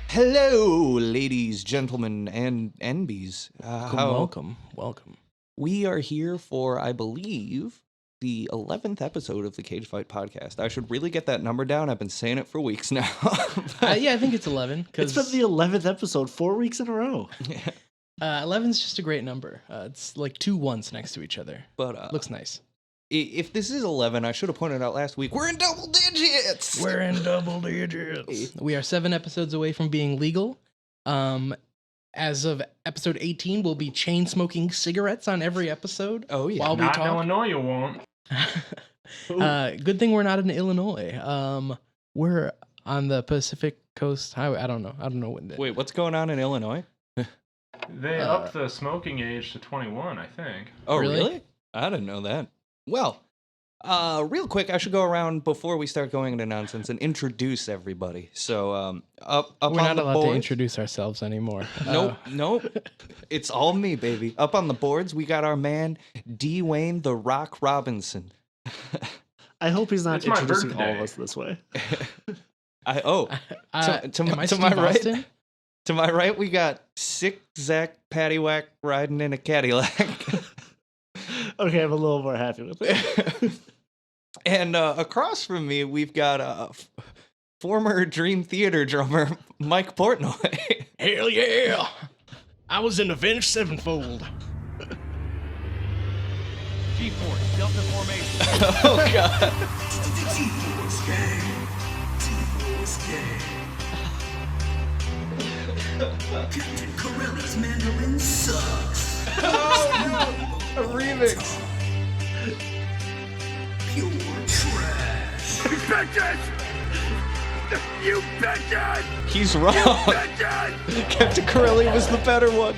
Hello, ladies, gentlemen, and NBs. Welcome. We are here for, I believe, the 11th episode of the Cage Fight podcast. I should really get that number down. I've been saying it for weeks now. Yeah, I think it's 11. It's been the 11th episode, 4 weeks in a row. 11 is just a great number. It's like 2 ones next to each other. But looks nice. If this is 11, I should have pointed out last week, we're in double digits! We are 7 episodes away from being legal. As of episode 18, we'll be chain-smoking cigarettes on every episode. Oh, yeah. While we Not talk. in Illinois, you won't. Good thing we're not in Illinois. We're on the Pacific Coast Highway. I don't know when. Wait, what's going on in Illinois? They upped the smoking age to 21, I think. Oh, Really? really? I didn't know that. Well, real quick, I should go around before we start going into nonsense and introduce everybody. So, up We're on not the allowed boards, to introduce ourselves anymore. Nope. It's all me, baby. Up on the boards, we got our man, Dwayne The Rock Robinson. I hope he's not It's my introducing all of birthday. us this way. To my right, to my right, we got Sick Zach Paddywhack riding in a Cadillac. Okay, I'm a little more happy with it. And across from me, we've got former Dream Theater drummer Mike Portnoy. Hell yeah! I was in Avenged Sevenfold. G-Force, Delta Formation. Oh, God. G-Force gang. G-Force gang. Captain Corelli's mandolin sucks. A remix. Pure trash. Bitches! You bitches! He's wrong. Bitches! Captain Corelli was the better one.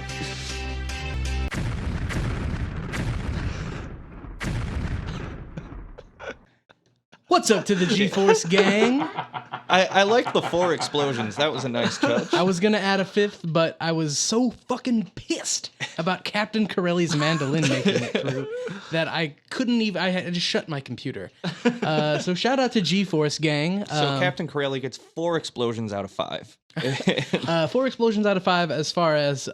What's up to the G-Force gang? I like the 4 explosions. That was a nice touch. I was gonna add a 5th, but I was so fucking pissed about Captain Corelli's mandolin making it through that I couldn't even. I had to just shut my computer. So shout out to G-Force gang. So Captain Corelli gets 4 explosions out of 5. 4 explosions out of 5 as far as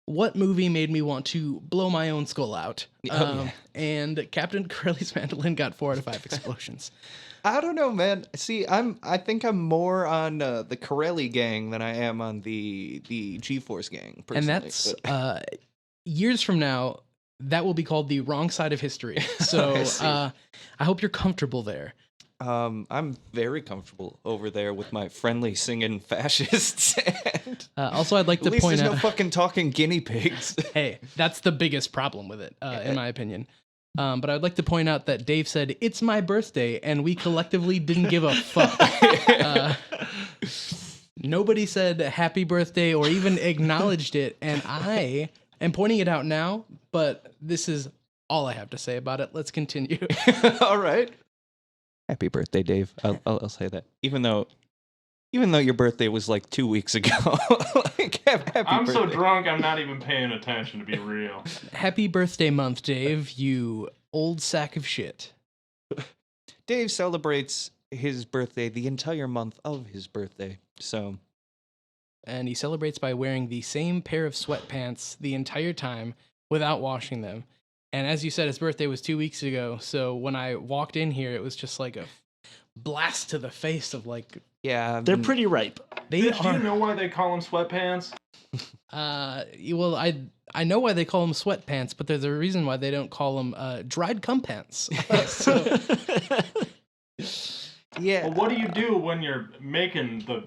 what movie made me want to blow my own skull out. And Captain Corelli's mandolin got 4 out of 5 explosions. I don't know, man. See, I think I'm more on the Corelli gang than I am on the G-Force gang. And that's years from now, that will be called the wrong side of history. So I hope you're comfortable there. I'm very comfortable over there with my friendly singing fascists. And Also, I'd like to at least point there's out. no fucking talking guinea pigs. Hey, that's the biggest problem with it, in my opinion. But I'd like to point out that Dave said, "It's my birthday," and we collectively didn't give a fuck. Nobody said happy birthday or even acknowledged it, and I am pointing it out now, but this is all I have to say about it. Let's continue. All right. Happy birthday, Dave. I'll say that. Even though your birthday was like 2 weeks ago. Like, happy I'm birthday. so drunk, I'm not even paying attention, to be real. Happy birthday month, Dave, you old sack of shit. Dave celebrates his birthday the entire month of his birthday. So, And he celebrates by wearing the same pair of sweatpants the entire time without washing them. And as you said, his birthday was 2 weeks ago. So when I walked in here, it was just like a blast to the face of like, yeah. They're pretty ripe. they Do are. you know why they call them sweatpants? Well, I know why they call them sweatpants, but there's a reason why they don't call them dried cum pants. So, Yeah. Well, what do you do when you're making the...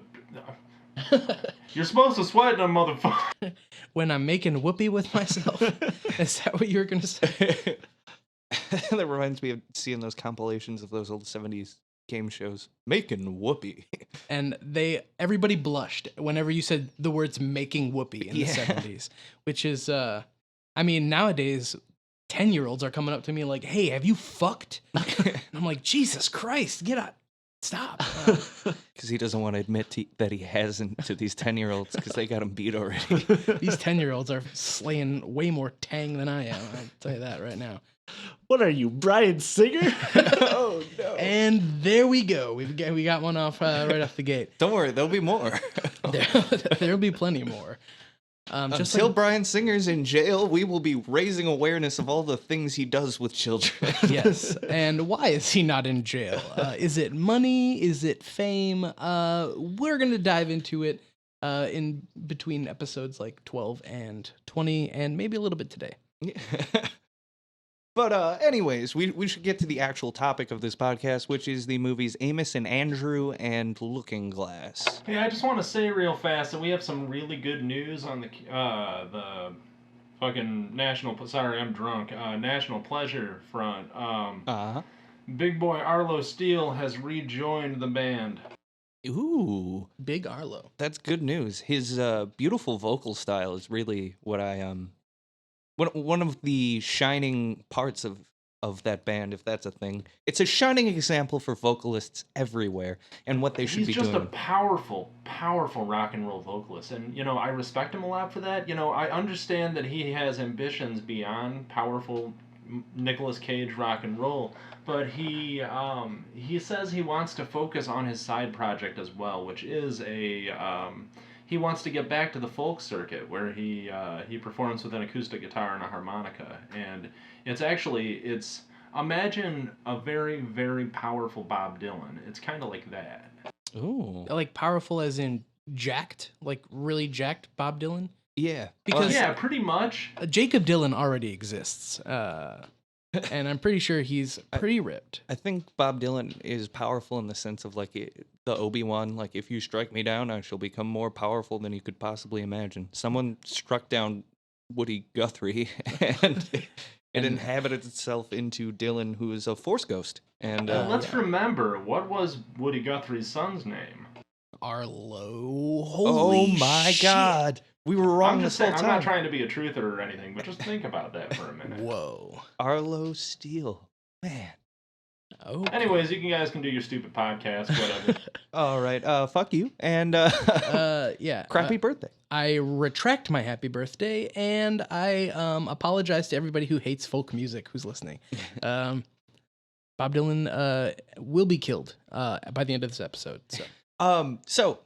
You're supposed to sweat them, motherfucker. when I'm making whoopee with myself, is that what you were gonna say? That reminds me of seeing those compilations of those old 70s game shows. Making whoopee. And everybody blushed whenever you said the words making whoopee in the 70s, which is, I mean, nowadays, 10-year-olds are coming up to me like, "Hey, have you fucked?" And I'm like, Jesus Christ, get out. Stop. Because he doesn't want to admit that he hasn't to these 10-year-olds because they got him beat already. These 10-year-olds are slaying way more tang than I am. I'll tell you that right now. What are you, Bryan Singer? Oh no! And there we go. We got one off right off the gate. Don't worry, there'll be more. There'll be plenty more. Just Until like, Bryan Singer's in jail, we will be raising awareness of all the things he does with children. yes. And why is he not in jail? Is it money? Is it fame? We're gonna dive into it in between episodes like 12 and 20, and maybe a little bit today. But anyways, we should get to the actual topic of this podcast, which is the movies Amos and Andrew and Looking Glass. Hey, I just want to say real fast that we have some really good news on the fucking national. Sorry, I'm drunk. National Pleasure front. Big boy Arlo Steele has rejoined the band. Ooh, Big Arlo. that's good news. His beautiful vocal style is really what I one of the shining parts of that band, if that's a thing. It's a shining example for vocalists everywhere and what they should be doing. He's just a powerful, powerful rock and roll vocalist. And, I respect him a lot for that. I understand that he has ambitions beyond powerful Nicolas Cage rock and roll. But he says he wants to focus on his side project as well, which is he wants to get back to the folk circuit where he performs with an acoustic guitar and a harmonica. And it's imagine a very, very powerful Bob Dylan. It's kind of like that. Ooh. Like powerful as in jacked, like really jacked Bob Dylan? Yeah. Because Yeah, pretty much. Jacob Dylan already exists. And I'm pretty sure he's pretty ripped. I think Bob Dylan is powerful in the sense of like the Obi-Wan, like if you strike me down, I shall become more powerful than you could possibly imagine. Someone struck down Woody Guthrie and it inhabited itself into Dylan, who is a Force ghost. And let's remember, what was Woody Guthrie's son's name? Arlo. oh Holy my shit. God. We were wrong I'm this just whole saying, time. I'm not trying to be a truther or anything, but just think about that for a minute. Whoa. Arlo Steele. Man. Oh. Anyways, you guys can do your stupid podcast, whatever. All right. Fuck you. And Yeah. crappy birthday. I retract my happy birthday, and I apologize to everybody who hates folk music who's listening. Bob Dylan will be killed by the end of this episode. So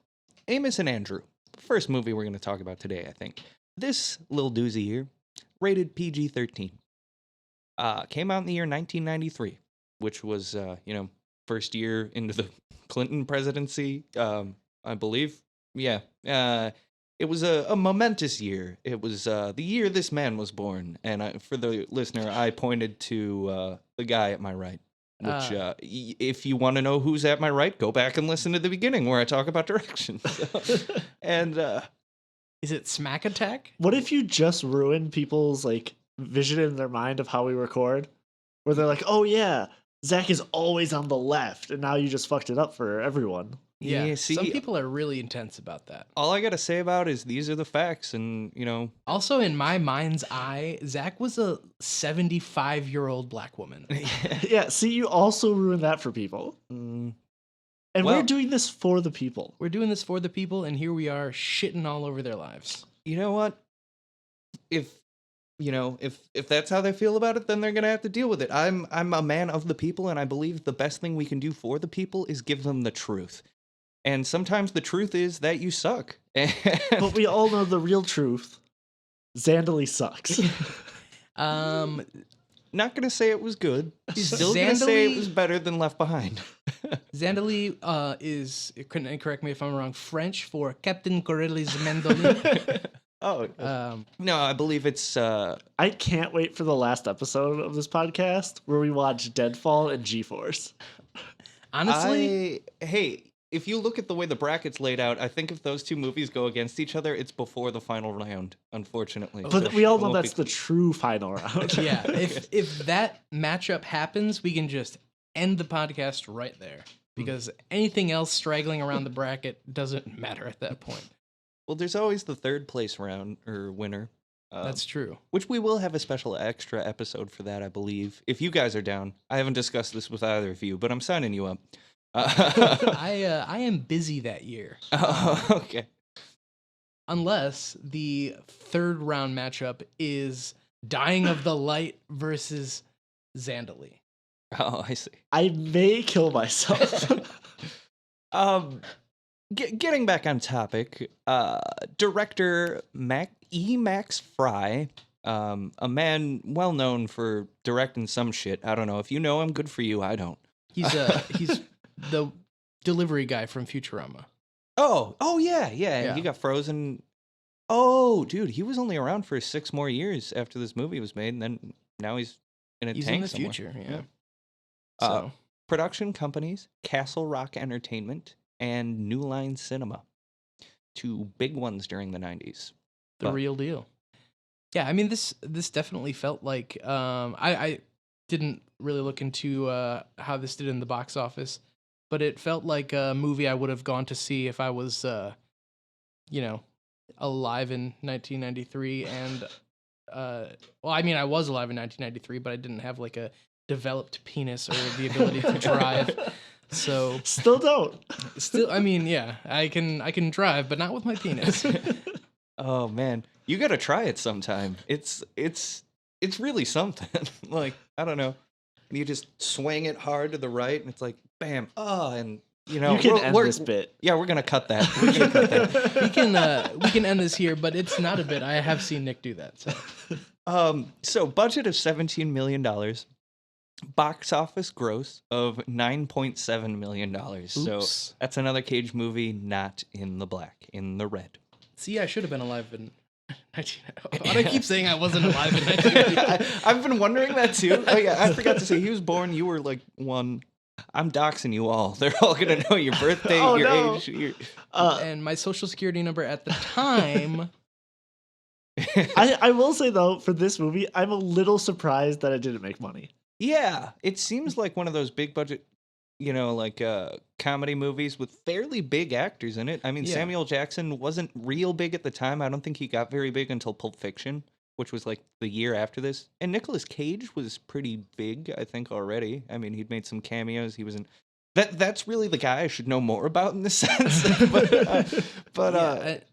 Amos and Andrew, first movie we're going to talk about today, I think. This little doozy here, rated PG-13, came out in the year 1993, which was, first year into the Clinton presidency, I believe. Yeah. It was a momentous year. It was the year this man was born. And for the listener, I pointed to the guy at my right. Which, if you want to know who's at my right, go back and listen to the beginning where I talk about directions. And Is it Smack Attack? What if you just ruin people's like vision in their mind of how we record? Where they're like, oh yeah, Zach is always on the left, and now you just fucked it up for everyone. Yeah. see, Some people are really intense about that. all I got to say about is these are the facts. And, Also, in my mind's eye, Zach was a 75-year-old black woman. Yeah, see, you also ruined that for people. mm, And Well- we're doing this for the people. We're doing this for the people, and here we are shitting all over their lives. you know what? If that's how they feel about it, then they're going to have to deal with it. I'm a man of the people, and I believe the best thing we can do for the people is give them the truth. And sometimes the truth is that you suck. But we all know the real truth. Zandali sucks. Not going to say it was good. Still going to say it was better than Left Behind. Zandali is, correct me if I'm wrong, French for Captain Corelli's mandolin. Oh, no, I believe it's... I can't wait for the last episode of this podcast where we watch Deadfall and G-Force. Honestly, hey, if you look at the way the bracket's laid out, I think if those two movies go against each other, it's before the final round, unfortunately. But we all know that's the true final round. yeah, if that matchup happens, we can just end the podcast right there. Because anything else straggling around the bracket doesn't matter at that point. Well, there's always the third place round, or winner. That's true. Which we will have a special extra episode for that, I believe. If you guys are down. I haven't discussed this with either of you, but I'm signing you up. I am busy that year. Oh, okay. Unless the third round matchup is Dying of the Light versus Zandali. Oh, I see. I may kill myself. Getting back on topic, director Max Fry, a man well known for directing some shit. I don't know if you know him. Good for you. I don't. He's the delivery guy from Futurama. Oh yeah. Yeah. He got frozen. Oh, dude, he was only around for 6 more years after this movie was made, and then now he's in a He's tank in the somewhere. future, yeah. Uh, So Production companies: Castle Rock Entertainment and New Line Cinema, 2 big ones during the 90s. the but- real deal. Yeah, I mean this definitely felt like I didn't really look into how this did in the box office, but it felt like a movie I would have gone to see if I was alive in 1993 and well, I mean I was alive in 1993, but I didn't have like a developed penis or the ability to drive. So Still don't. still, I mean, yeah, I can drive, but not with my penis. Oh man, you gotta try it sometime. It's really something. Like, I don't know, you just swing it hard to the right, and it's like bam, and you know You can we're- end we're- this bit. Yeah, we're gonna cut that. We're gonna cut that. We can end this here, but it's not a bit. I have seen Nick do that. So So budget of $17 million, box office gross of $9.7 million. So Oops. that's another Cage movie not in the black, in the red. see, I should have been alive in 19. Why do I keep saying I wasn't alive in 1990? I've been wondering that too. Oh yeah, I forgot to say he was born. You were like 1. I'm doxing you all. They're all gonna know your birthday, Oh, your no. age. Your... And my social security number at the time. I will say though, for this movie, I'm a little surprised that it didn't make money. Yeah, it seems like one of those big budget, like comedy movies with fairly big actors in it. I mean, Yeah. Samuel Jackson wasn't real big at the time. I don't think he got very big until Pulp Fiction, which was like the year after this. And Nicolas Cage was pretty big, I think, already. I mean, he'd made some cameos. He was in that's really the guy I should know more about in this sense.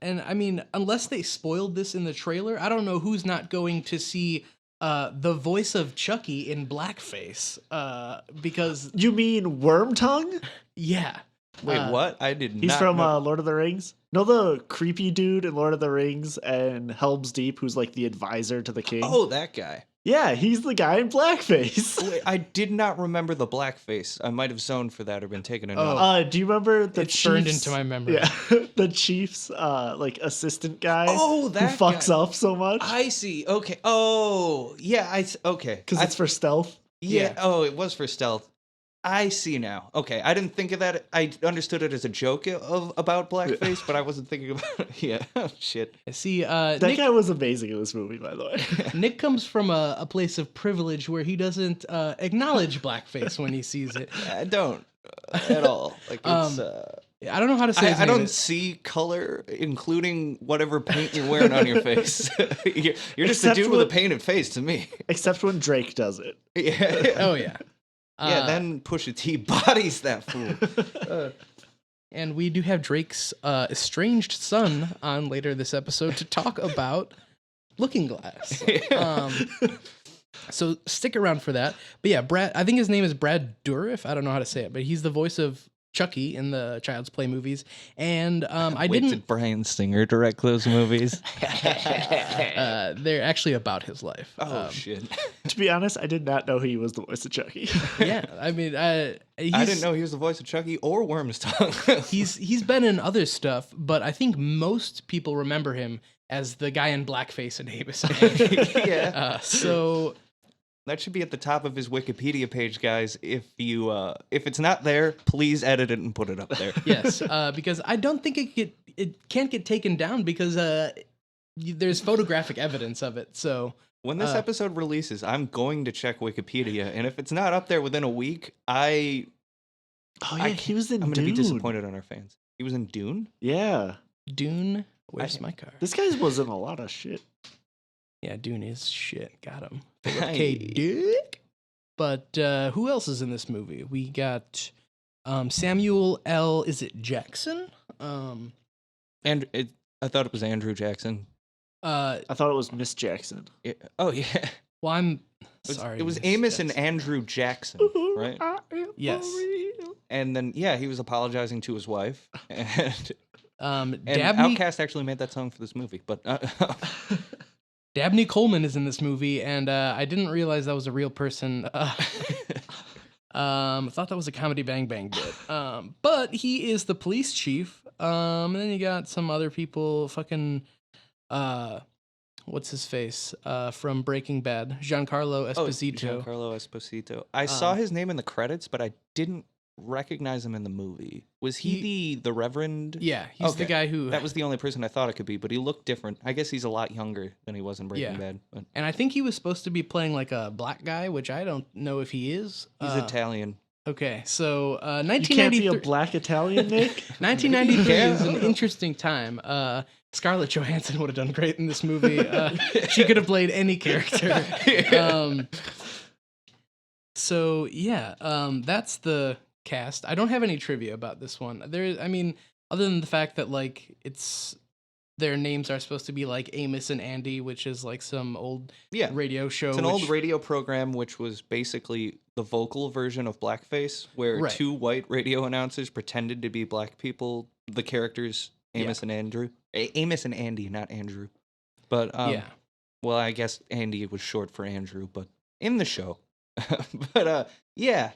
And I mean, unless they spoiled this in the trailer, I don't know who's not going to see the voice of Chucky in blackface. Because You mean Worm Tongue? yeah, Wait, what? I did He's not from know. Lord of the Rings. Know the creepy dude in Lord of the Rings and Helm's Deep who's like the advisor to the king? Oh, that guy. Yeah, he's the guy in blackface. Wait, I did not remember the blackface. I might have zoned for that or been taken a Oh. note. Do you remember the it's burned Chiefs- into my memory. Yeah, the Chiefs like assistant guy Oh, who that fucks guy. up so much I see. Okay. Oh, yeah. Okay. because it's for stealth. yeah. yeah. Oh, it was for stealth. I see now. Okay, I didn't think of that. I understood it as a joke about blackface, but I wasn't thinking about it. Yeah. Oh, shit. See, That Nick, guy was amazing in this movie, by the way. Nick comes from a place of privilege where he doesn't acknowledge blackface when he sees it. I don't at all. Like it's. I don't know how to say his I name. don't see color, including whatever paint you're wearing on your face. You're just a Except dude with a when- painted face to me. Except when Drake does it. Yeah. Oh yeah. Yeah, then Pusha T bodies that fool. And we do have Drake's estranged son on later this episode to talk about Looking Glass. So stick around for that. But yeah, Brad, I think his name is Brad Dourif. I don't know how to say it, but he's the voice of Chucky in the Child's Play movies. And Wait, did Bryan Singer direct those movies? they're actually about his life. Oh, shit. To be honest, I did not know he was the voice of Chucky. Yeah, I mean, I didn't know he was the voice of Chucky or Worm's Tongue. he's been in other stuff, but I think most people remember him as the guy in blackface in Amos and Andrew. Yeah. So That should be at the top of his Wikipedia page, guys. If it's not there, please edit it and put it up there. yes, because I don't think it can't get taken down because there's photographic evidence of it. So When this episode releases, I'm going to check Wikipedia, and if it's not up there within a week, Oh yeah, he was in I'm Dune. going to be disappointed on our fans. He was in Dune? Yeah, Dune, where's my car? this guy was in a lot of shit. Yeah, Dune is shit. Got him. Hey. Okay, Dick. But who else is in this movie? We got Samuel L. Is it Jackson? And I thought it was Andrew Jackson. I thought it was Miss Jackson. Oh, yeah. Well, I'm It sorry. was Miss Amos and Jackson. Andrew Jackson, right? Yes. And then he was apologizing to his wife, and Dabney Outkast actually made that song for this movie. But Dabney Coleman is in this movie, and I didn't realize that was a real person. I thought that was a Comedy Bang Bang bit. But he is the police chief. And then you got some other people, fucking, what's his face? From Breaking Bad, Giancarlo Esposito. Giancarlo Esposito. I saw his name in the credits, but I didn't recognize him in the movie. Was he the Reverend? Yeah, he's the Okay. guy who. That was the only person I thought it could be, but he looked different. I guess he's a lot younger than he was in Breaking Yeah. Bad. But And I think he was supposed to be playing like a black guy, which I don't know if he is. he's Italian. Okay, so You can't be 1993. a black Italian, Nick. 1993 Yeah. is an interesting time. Scarlett Johansson would have done great in this movie. She could have played any character. So yeah, that's the cast. I don't have any trivia about this one. Other than the fact that like their names are supposed to be like Amos and Andy, which is like some old Yeah. radio show. It's an old radio program which was basically the vocal version of blackface, where Right. two white radio announcers pretended to be black people. The characters Amos and Andrew, Amos and Andy, not Andrew. But Yeah. well, I guess Andy was short for Andrew, but in the show. But yeah,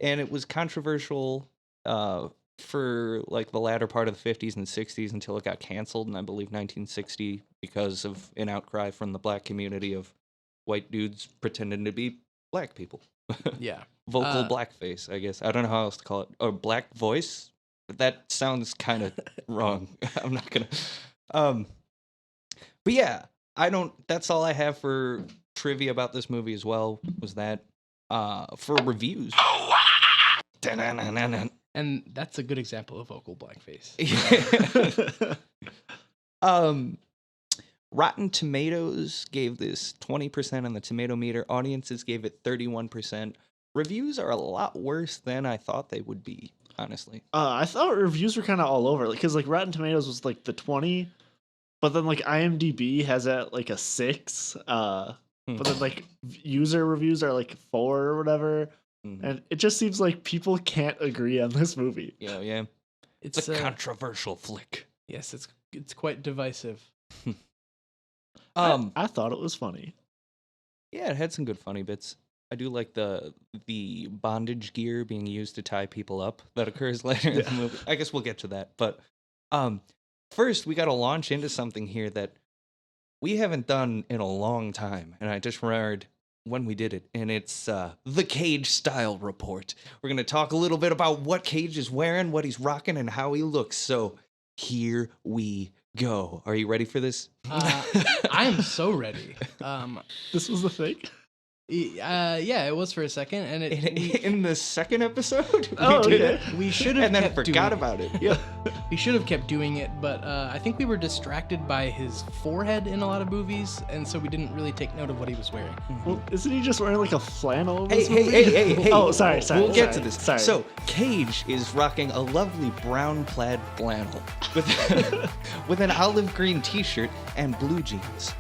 and it was controversial for like the latter part of the 50s and 60s until it got canceled in, I believe, 1960 because of an outcry from the black community of white dudes pretending to be black people. Yeah. Vocal blackface, I guess. I don't know how else to call it. Or black voice? That sounds kind of wrong. I'm not going to. But yeah, that's all I have for trivia about this movie as well, was that for reviews. And that's a good example of vocal blackface. Rotten Tomatoes gave this 20% on the tomato meter. Audiences gave it 31%. Reviews are a lot worse than I thought they would be, honestly. I thought reviews were kind of all over, because like Rotten Tomatoes was like the 20, but then like IMDb has it at like a 6. But then like user reviews are like 4 or whatever. Mhm. And it just seems like people can't agree on this movie. Yeah. It's a controversial flick. Yes, it's quite divisive. I thought it was funny. Yeah, it had some good funny bits. I do like the bondage gear being used to tie people up that occurs later in the movie. I guess we'll get to that. But first, we got to launch into something here that we haven't done in a long time. And I just remembered when we did it. And it's the Cage Style Report. We're going to talk a little bit about what Cage is wearing, what he's rocking, and how he looks. So here we go. Are you ready for this? I am so ready. This was the thing? Yeah, it was for a second, and In the second episode, Oh, we did okay. it. we should have And then kept forgot doing about it. Yeah. We should have kept doing it, but I think we were distracted by his forehead in a lot of movies, and so we didn't really take note of what he was wearing. Well, isn't he just wearing like a flannel? In Hey, this hey, movie? hey, hey. Oh, sorry. We'll get to this. Sorry. So, Cage is rocking a lovely brown plaid flannel with an olive green t-shirt and blue jeans.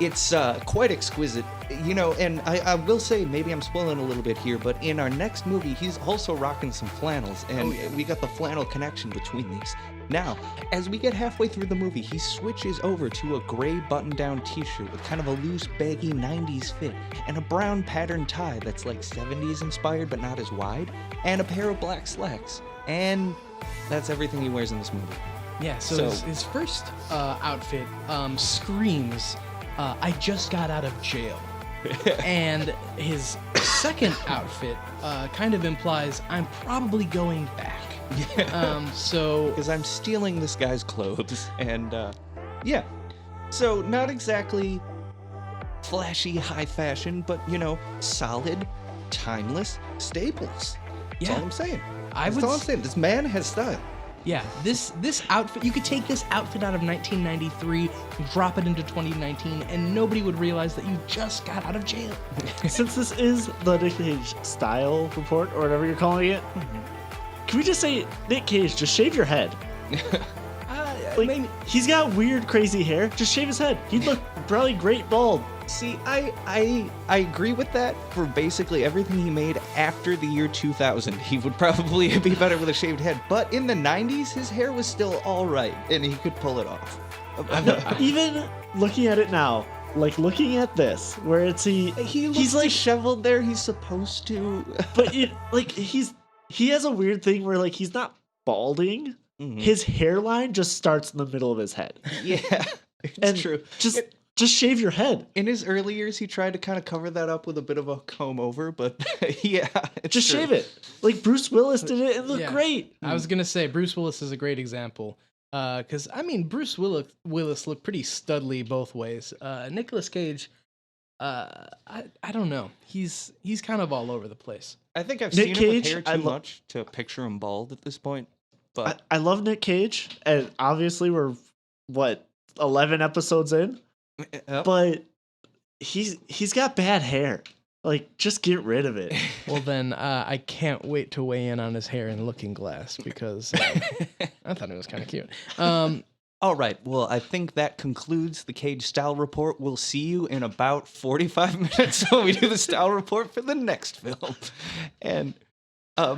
It's quite exquisite, and I will say, maybe I'm spoiling a little bit here, but in our next movie, he's also rocking some flannels, and we got the flannel connection between these. Now, as we get halfway through the movie, he switches over to a gray button-down t-shirt with kind of a loose, baggy 90s fit, and a brown patterned tie that's like 70s inspired but not as wide, and a pair of black slacks. And that's everything he wears in this movie. Yeah, so his first outfit screams, I just got out of jail. And his second outfit kind of implies, I'm probably going back. Yeah. So Because I'm stealing this guy's clothes, and yeah. So not exactly flashy, high fashion, but solid, timeless staples. That's all I'm saying. That's all I'm saying. This man has style. Yeah, this outfit, you could take this outfit out of 1993, drop it into 2019, and nobody would realize that you just got out of jail. Since this is the Nick Cage Style Report, or whatever you're calling it, can we just say, Nick Cage, just shave your head? Like, he's got weird, crazy hair. Just shave his head. He'd look probably great bald. See, I agree with that for basically everything he made after the year 2000. He would probably be better with a shaved head. But in the 90s, his hair was still all right, and he could pull it off. Even looking at it now, like looking at this, where it's He's like disheveled there. He's supposed to. but he has a weird thing where like he's not balding. Mhm. His hairline just starts in the middle of his head. Yeah, it's And true. Just shave your head. In his early years, he tried to kind of cover that up with a bit of a comb over, but yeah, it's Just true. shave it. Like Bruce Willis did it and looked Yeah. great. I was gonna say Bruce Willis is a great example. Because I mean, Bruce Willis looked pretty studly both ways. Nicolas Cage, I don't know. He's kind of all over the place. I think I've Nick seen him with Cage, hair I too lo- much to picture him bald at this point. But I love Nick Cage, and obviously we're 11 episodes in, Yep. but he's got bad hair. Like, just get rid of it. Well, then I can't wait to weigh in on his hair in Looking Glass because I thought it was kind of cute. All right. Well, I think that concludes the Cage Style Report. We'll see you in about 45 minutes when we do the Style Report for the next film. And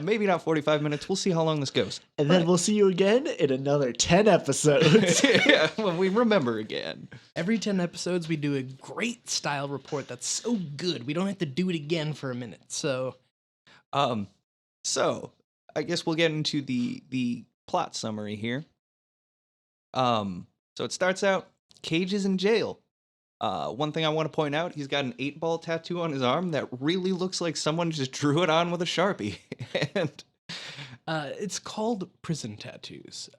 maybe not 45 minutes. We'll see how long this goes. And then we'll see you again in another 10 episodes. Yeah, when we remember again. Every 10 episodes, we do a great style report that's so good we don't have to do it again for a minute. So, So I guess we'll get into the plot summary here. So it starts out, Cage is in jail. One thing I want to point out, he's got an 8-ball tattoo on his arm that really looks like someone just drew it on with a Sharpie. And it's called prison tattoos,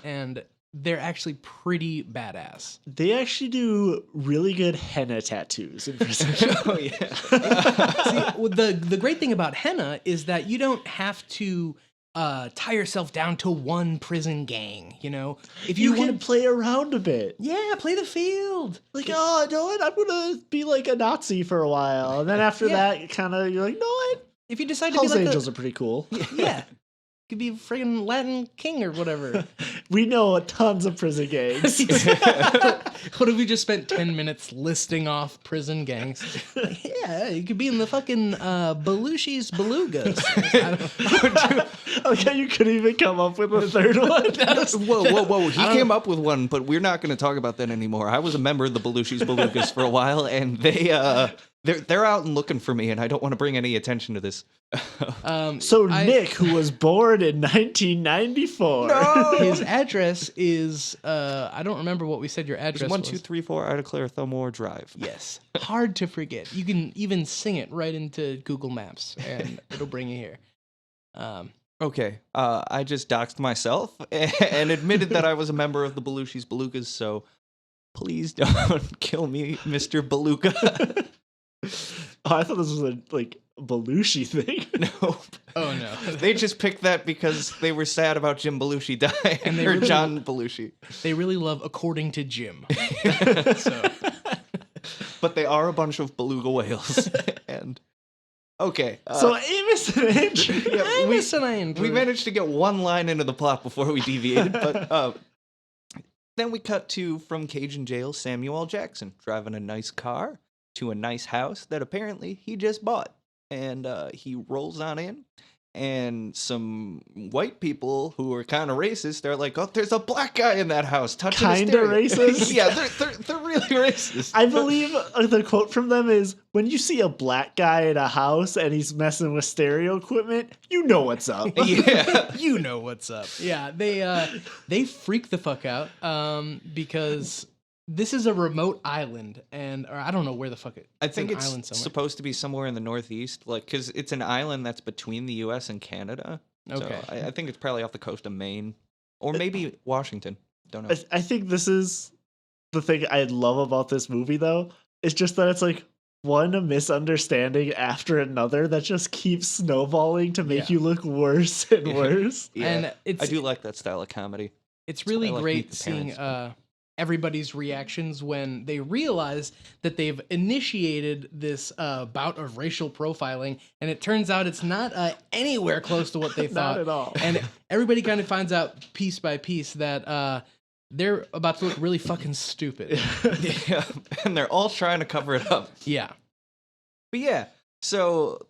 and they're actually pretty badass. They actually do really good henna tattoos in prison. oh yeah. See, well, the great thing about henna is that you don't have to tie yourself down to one prison gang. You know, if You you can want to, play around a bit. yeah, play the field. Like, oh, you know what? I'm going to be like a Nazi for a while. And then after Yeah. that, kind of, you're like, no, what? If you decide to Hell's be like Angels are pretty cool. yeah, could be a friggin' Latin king or whatever. We know tons of prison gangs. What if we just spent 10 minutes listing off prison gangs? Like, yeah, you could be in the fucking Belushi's Belugas. Okay, you couldn't even come up with a third one. Whoa. He came up with one, but we're not going to talk about that anymore. I was a member of the Belushi's Belugas for a while, and they're out and looking for me, and I don't want to bring any attention to this. So Nick, who was born in 1994. His address is, I don't remember what we said your address was. 1234 Ida Claire Thumore Drive. Yes. Hard to forget. You can even sing it right into Google Maps, and it'll bring you here. Okay, I just doxed myself and admitted that I was a member of the Belushi's Belugas, so please don't kill me, Mr. Beluga. Oh, I thought this was a Belushi thing. Nope. Oh, no. They just picked that because they were sad about Jim Belushi dying, And they or really- John Belushi. They really love according to Jim. So, But they are a bunch of beluga whales. And okay, So Amos and Andrew. yeah, Amos and Andrew. we managed to get one line into the plot before we deviated, but then we cut to, from Cage in jail, Samuel L. Jackson driving a nice car to a nice house that apparently he just bought. And he rolls on in, and some white people who are kind of racist, they're like, oh, there's a black guy in that house touching a Kinda stereo." racist? Yeah, they're really racist. I believe the quote from them is, when you see a black guy in a house and he's messing with stereo equipment, you know what's up. Yeah. You know what's up. Yeah, they freak the fuck out because this is a remote island, or I don't know where the fuck I think an it's island somewhere. supposed to be somewhere in the Northeast, like, because it's an island that's between the U.S. and Canada. Okay. So I think it's probably off the coast of Maine, or maybe Washington. Don't know. I think this is the thing I love about this movie, though. It's just that it's like one misunderstanding after another that just keeps snowballing to make Yeah. you look worse and worse. Yeah, And it's I do like that style of comedy. It's really I like Meet great the seeing Parents. everybody's reactions when they realize that they've initiated this bout of racial profiling, and it turns out it's not anywhere close to what they thought. Not at all. And everybody kind of finds out piece by piece that they're about to look really fucking stupid. Yeah, and they're all trying to cover it up. Yeah. But yeah, so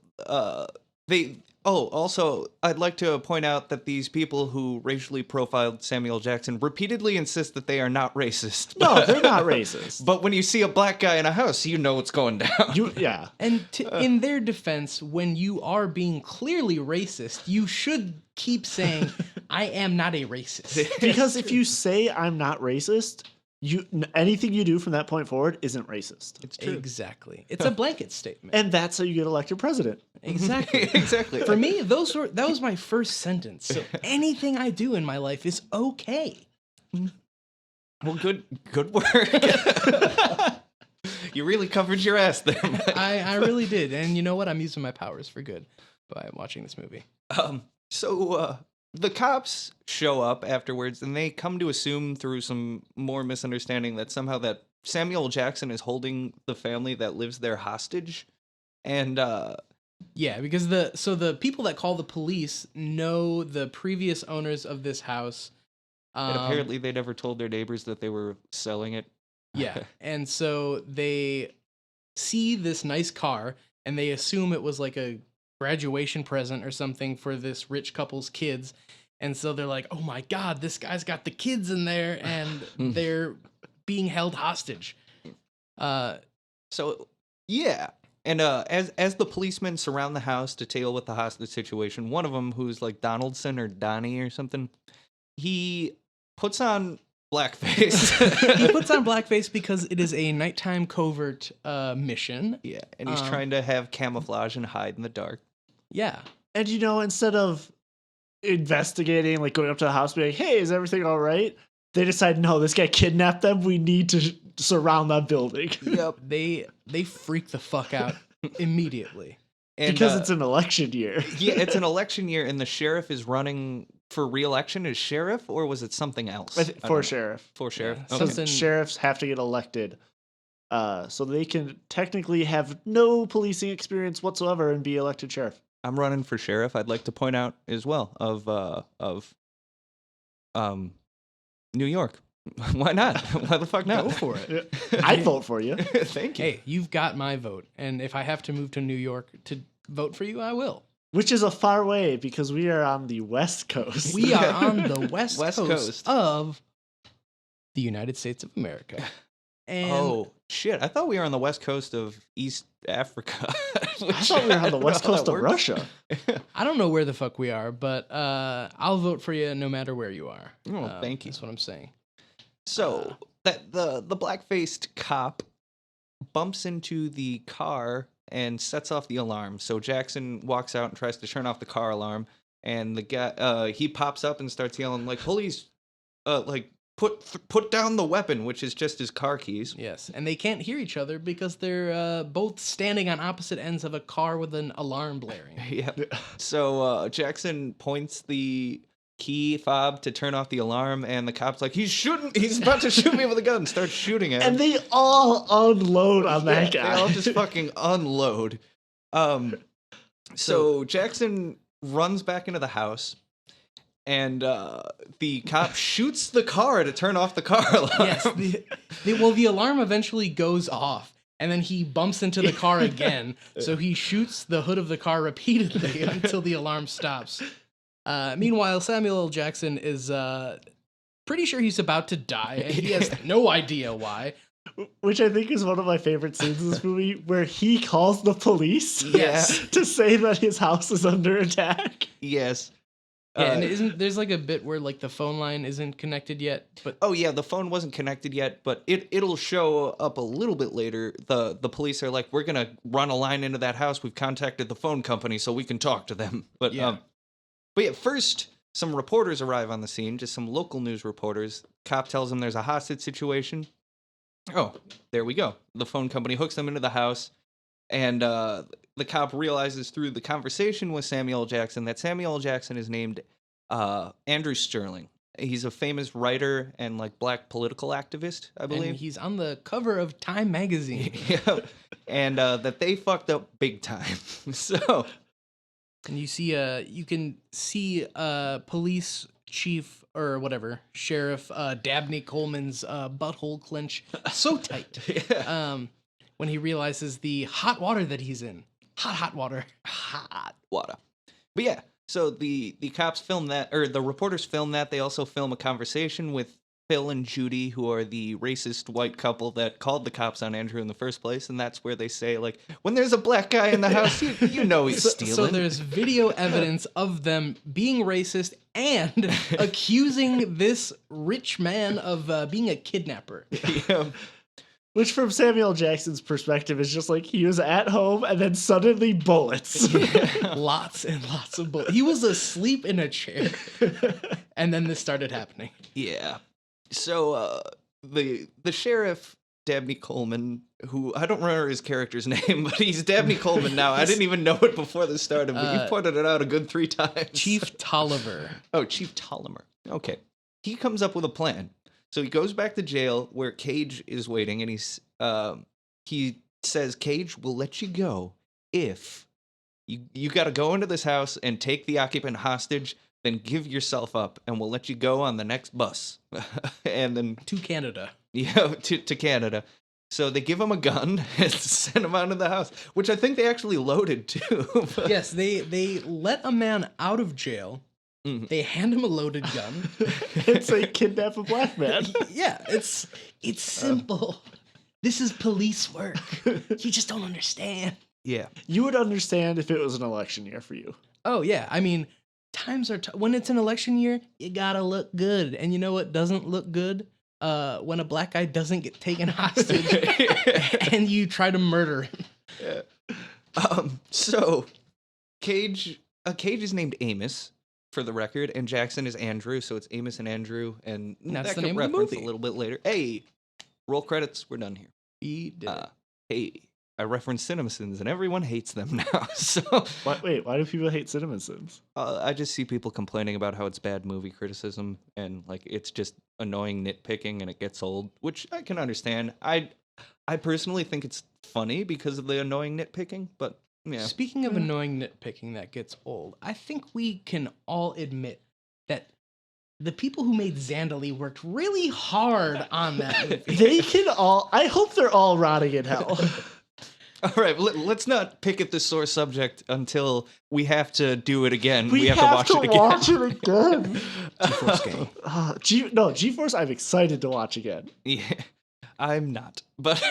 they. Oh, also, I'd like to point out that these people who racially profiled Samuel Jackson repeatedly insist that they are not racist. No, they're not racist. But when you see a black guy in a house, you know what's going down. Yeah. And in their defense, when you are being clearly racist, you should keep saying, I am not a racist. Because if you say I'm not racist, anything you do from that point forward isn't racist. It's true. Exactly. It's a blanket statement. And that's how you get elected president. Exactly. Exactly. For me, that was my first sentence. So anything I do in my life is okay. Well, good work. You really covered your ass there, Mike. I really did. And you know what? I'm using my powers for good by watching this movie. So the cops show up afterwards, and they come to assume through some more misunderstanding that somehow that Samuel Jackson is holding the family that lives there hostage. And yeah, because the people that call the police know the previous owners of this house. and apparently they never told their neighbors that they were selling it. Yeah, and so they see this nice car, and they assume it was like a graduation present or something for this rich couple's kids. And so they're like, oh my God, this guy's got the kids in there, and they're being held hostage. So, yeah. And as the policemen surround the house to deal with the hostage situation, one of them, who's like Donaldson or Donnie or something, he puts on blackface. He puts on blackface because it is a nighttime covert mission. Yeah, and he's trying to have camouflage and hide in the dark. Yeah. And instead of investigating, like going up to the house, being like, hey, is everything all right? They decide, no, this guy kidnapped them. We need to surround that building. Yep. They freak the fuck out immediately. And, because it's an election year. Yeah, it's an election year, and the sheriff is running for re-election as sheriff, or was it something else? For sheriff. For sheriff. Yeah, Okay. something- Sheriffs have to get elected. So they can technically have no policing experience whatsoever and be elected sheriff. I'm running for sheriff. I'd like to point out as well of New York. Why not? Why the fuck not? Go for it. I'd vote for you. Thank you. Hey, you've got my vote. And if I have to move to New York to vote for you, I will. Which is a far way because we are on the West Coast. We are on the west West coast Coast. of the United States of America. And Oh shit! I thought we were on the west coast of East Africa. I thought we were on the West Coast of Russia. I don't know where the fuck we are, but I'll vote for you no matter where you are. Oh, thank you. That's what I'm saying. So that the black-faced cop bumps into the car and sets off the alarm. So Jackson walks out and tries to turn off the car alarm, and the guy he pops up and starts yelling like, "Police! Like put down the weapon," which is just his car keys. Yes, and they can't hear each other because they're both standing on opposite ends of a car with an alarm blaring. Yeah. So Jackson points the key fob to turn off the alarm, and the cop's like, he's about to shoot me with a gun, starts shooting at him. And they all unload on that guy. They all just fucking unload. So Jackson runs back into the house, and the cop shoots the car to turn off the car alarm. Yes, the alarm eventually goes off, and then he bumps into the car again, so he shoots the hood of the car repeatedly until the alarm stops. Meanwhile, Samuel L. Jackson is pretty sure he's about to die, and he has no idea why. Which I think is one of my favorite scenes in this movie, where he calls the police Yes. to say that his house is under attack. Yes. Yeah, and there's like a bit where like the phone line isn't connected yet, but Oh yeah, the phone wasn't connected yet, but it'll show up a little bit later. The police are like, we're gonna run a line into that house. We've contacted the phone company so we can talk to them. But Yeah. But yeah, first some reporters arrive on the scene, just some local news reporters. Cop tells them there's a hostage situation. Oh, there we go. The phone company hooks them into the house, and the cop realizes through the conversation with Samuel L. Jackson that Samuel L. Jackson is named Andrew Sterling. He's a famous writer and like black political activist, I believe. and he's on the cover of Time magazine. Yeah. And that they fucked up big time. So And you can see police Chief or whatever Sheriff Dabney Coleman's butthole clench so tight when he realizes the hot water that he's in. Hot water. Hot water. But yeah, so the cops film that, or the reporters film that. They also film a conversation with Phil and Judy, who are the racist white couple that called the cops on Andrew in the first place, and that's where they say, like, when there's a black guy in the house, you know he's stealing. So there's video evidence of them being racist and accusing this rich man of being a kidnapper. Yeah. Which, from Samuel Jackson's perspective, is just like he was at home and then suddenly bullets. Lots and lots of bullets. He was asleep in a chair, and then this started happening. Yeah. So the sheriff, Dabney Coleman, who I don't remember his character's name, but he's Dabney Coleman now. I didn't even know it before this started, but you pointed it out a good 3 times. Chief Tolliver. Oh, Chief Tolliver. Okay. He comes up with a plan. So he goes back to jail where Cage is waiting, and he says, Cage will let you go if you got to go into this house and take the occupant hostage, then give yourself up, and we'll let you go on the next bus. And then to Canada. Yeah, to Canada. So they give him a gun and send him out of the house, which I think they actually loaded too. Yes, they let a man out of jail. Mm-hmm. They hand him a loaded gun. It's like kidnap a black man. Yeah, it's simple. This is police work. You just don't understand. Yeah. You would understand if it was an election year for you. Oh, yeah. I mean, times are when it's an election year, you gotta look good. And you know what doesn't look good? When a black guy doesn't get taken hostage and you try to murder him. Yeah. So Cage is named Amos, for the record, and Jackson is Andrew, so it's Amos and Andrew, and that's that the could name of the reference movie. a little bit later. Hey, roll credits, we're done here. He did it. Hey, I reference CinemaSins, and everyone hates them now. So wait, why do people hate CinemaSins? I just see people complaining about how it's bad movie criticism, and like it's just annoying nitpicking, and it gets old, which I can understand. I personally think it's funny because of the annoying nitpicking, but yeah. Speaking of annoying nitpicking that gets old, I think we can all admit that the people who made Zandali worked really hard on that movie. They can all. I hope they're all rotting in hell. All right, let's not pick at this sore subject until we have to do it again. We have to watch it again. G-Force game. G-Force I'm excited to watch again. Yeah, I'm not. But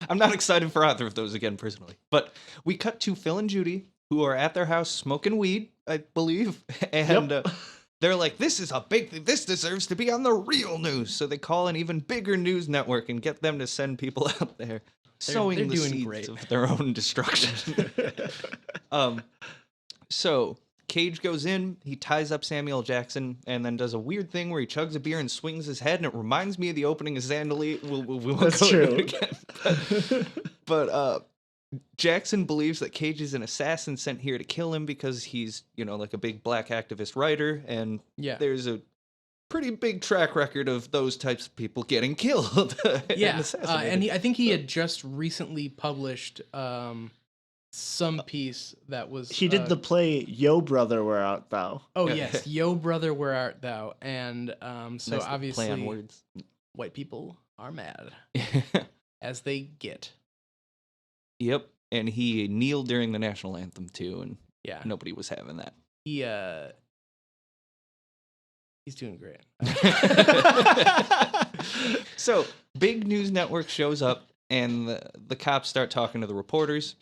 I'm not excited for either of those again, personally. But we cut to Phil and Judy, who are at their house smoking weed, I believe. And they're like, this is a big thing. This deserves to be on the real news. So they call an even bigger news network and get them to send people out there. Sowing the seeds of their own destruction. So Cage goes in, he ties up Samuel Jackson, and then does a weird thing where he chugs a beer and swings his head, and it reminds me of the opening of Zandali. We won't That's go true. into it again. But Jackson believes that Cage is an assassin sent here to kill him because he's, like a big black activist writer, and there's a pretty big track record of those types of people getting killed. And I think he had just recently published some piece that was... He did the play Yo Brother, Where Art Thou? Oh, yes. Yo Brother, Where Art Thou? And so nice obviously play on words. White people are mad, as they get. Yep, and he kneeled during the national anthem, too, and nobody was having that. He's doing great. So, big news network shows up, and the cops start talking to the reporters.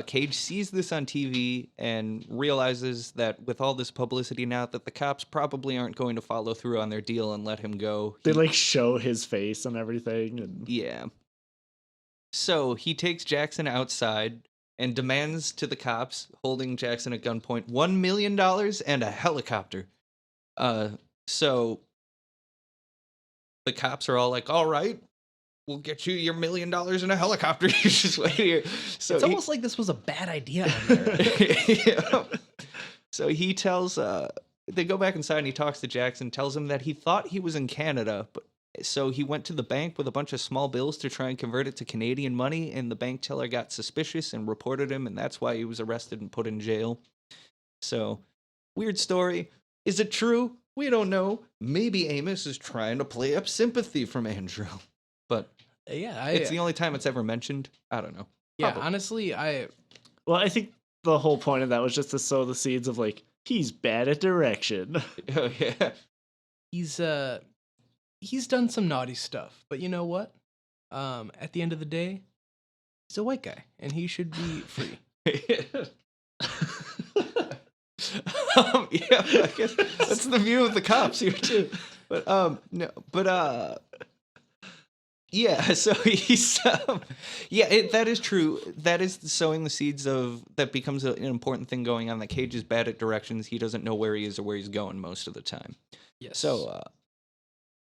Cage sees this on TV and realizes that with all this publicity now, that the cops probably aren't going to follow through on their deal and let him go. They show his face and everything. And... Yeah. So he takes Jackson outside and demands to the cops, holding Jackson at gunpoint, $1 million and a helicopter. So the cops are all like, all right, we'll get you your $1 million in a helicopter. You just wait here. So it's almost like this was a bad idea on there. So he tells, they go back inside and he talks to Jackson, tells him that he thought he was in Canada, but so he went to the bank with a bunch of small bills to try and convert it to Canadian money, and the bank teller got suspicious and reported him, and that's why he was arrested and put in jail. So, weird story. Is it true? We don't know. Maybe Amos is trying to play up sympathy from Andrew. But Yeah, it's the only time it's ever mentioned. I don't know. yeah. Probably. Honestly, Well, I think the whole point of that was just to sow the seeds of like he's bad at direction. Oh, yeah. he's done some naughty stuff, but you know what? At the end of the day, he's a white guy, and he should be free. Yeah, I guess that's the view of the cops here too. But no, but yeah. So he's that is true. That is sowing the seeds of that becomes an important thing going on. That Cage is bad at directions. He doesn't know where he is or where he's going most of the time. Yes. So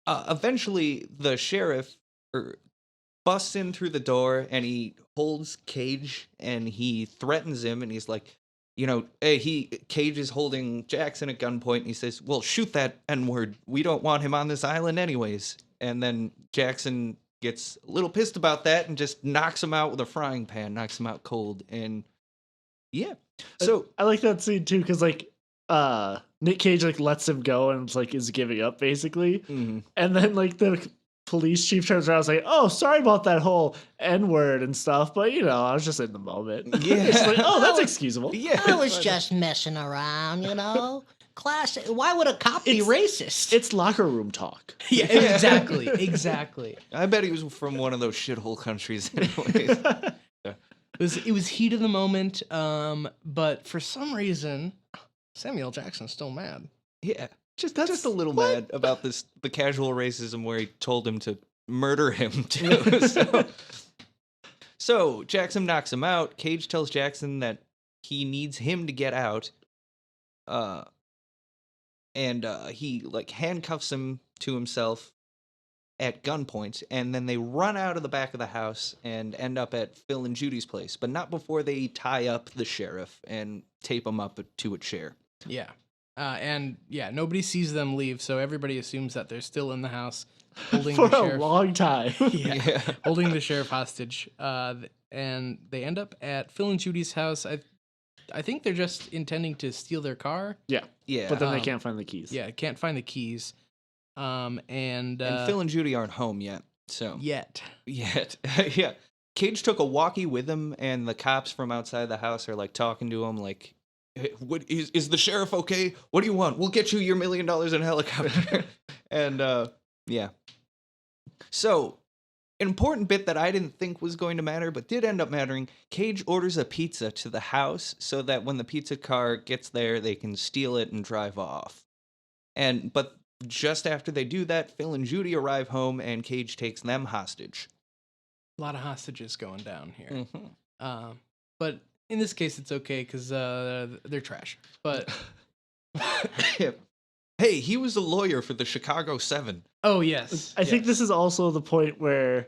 eventually the sheriff busts in through the door and he holds Cage and he threatens him and he's like, Cage is holding Jackson at gunpoint and he says, well, shoot that N-word. We don't want him on this island anyways. And then Jackson gets a little pissed about that and just knocks him out with a frying pan, knocks him out cold. And yeah. So I like that scene too, because like Nick Cage like lets him go and like is giving up basically. mm-hmm. And then like the police chief turns around and is like, oh, sorry about that whole N-word and stuff, but I was just in the moment. Yeah. It's like, oh, that's excusable. Yeah. I was just messing around, Classic. Why would a cop be racist? It's locker room talk. Yeah, exactly. I bet he was from one of those shithole countries anyways. It was heat of the moment, but for some reason, Samuel Jackson's still mad. Yeah. Just a little mad about the casual racism where he told him to murder him too. So Jackson knocks him out. Cage tells Jackson that he needs him to get out. And he like handcuffs him to himself at gunpoint, and then they run out of the back of the house and end up at Phil and Judy's place, but not before they tie up the sheriff and tape him up to a chair. Yeah. Nobody sees them leave, so everybody assumes that they're still in the house holding For the a sheriff. long time. Yeah. Holding the sheriff hostage. And they end up at Phil and Judy's house. I think they're just intending to steal their car. Yeah. Yeah. But then they can't find the keys. Yeah, can't find the keys. And Phil and Judy aren't home yet. So yet. Yeah. Cage took a walkie with him, and the cops from outside the house are like talking to him like, hey, what is the sheriff okay? What do you want? We'll get you your $1 million in a helicopter. And yeah. So, an important bit that I didn't think was going to matter, but did end up mattering, Cage orders a pizza to the house so that when the pizza car gets there, they can steal it and drive off. But just after they do that, Phil and Judy arrive home and Cage takes them hostage. A lot of hostages going down here. Mm-hmm. But in this case, it's okay because they're trash. But hey, he was a lawyer for the Chicago 7. oh yes, I think this is also the point where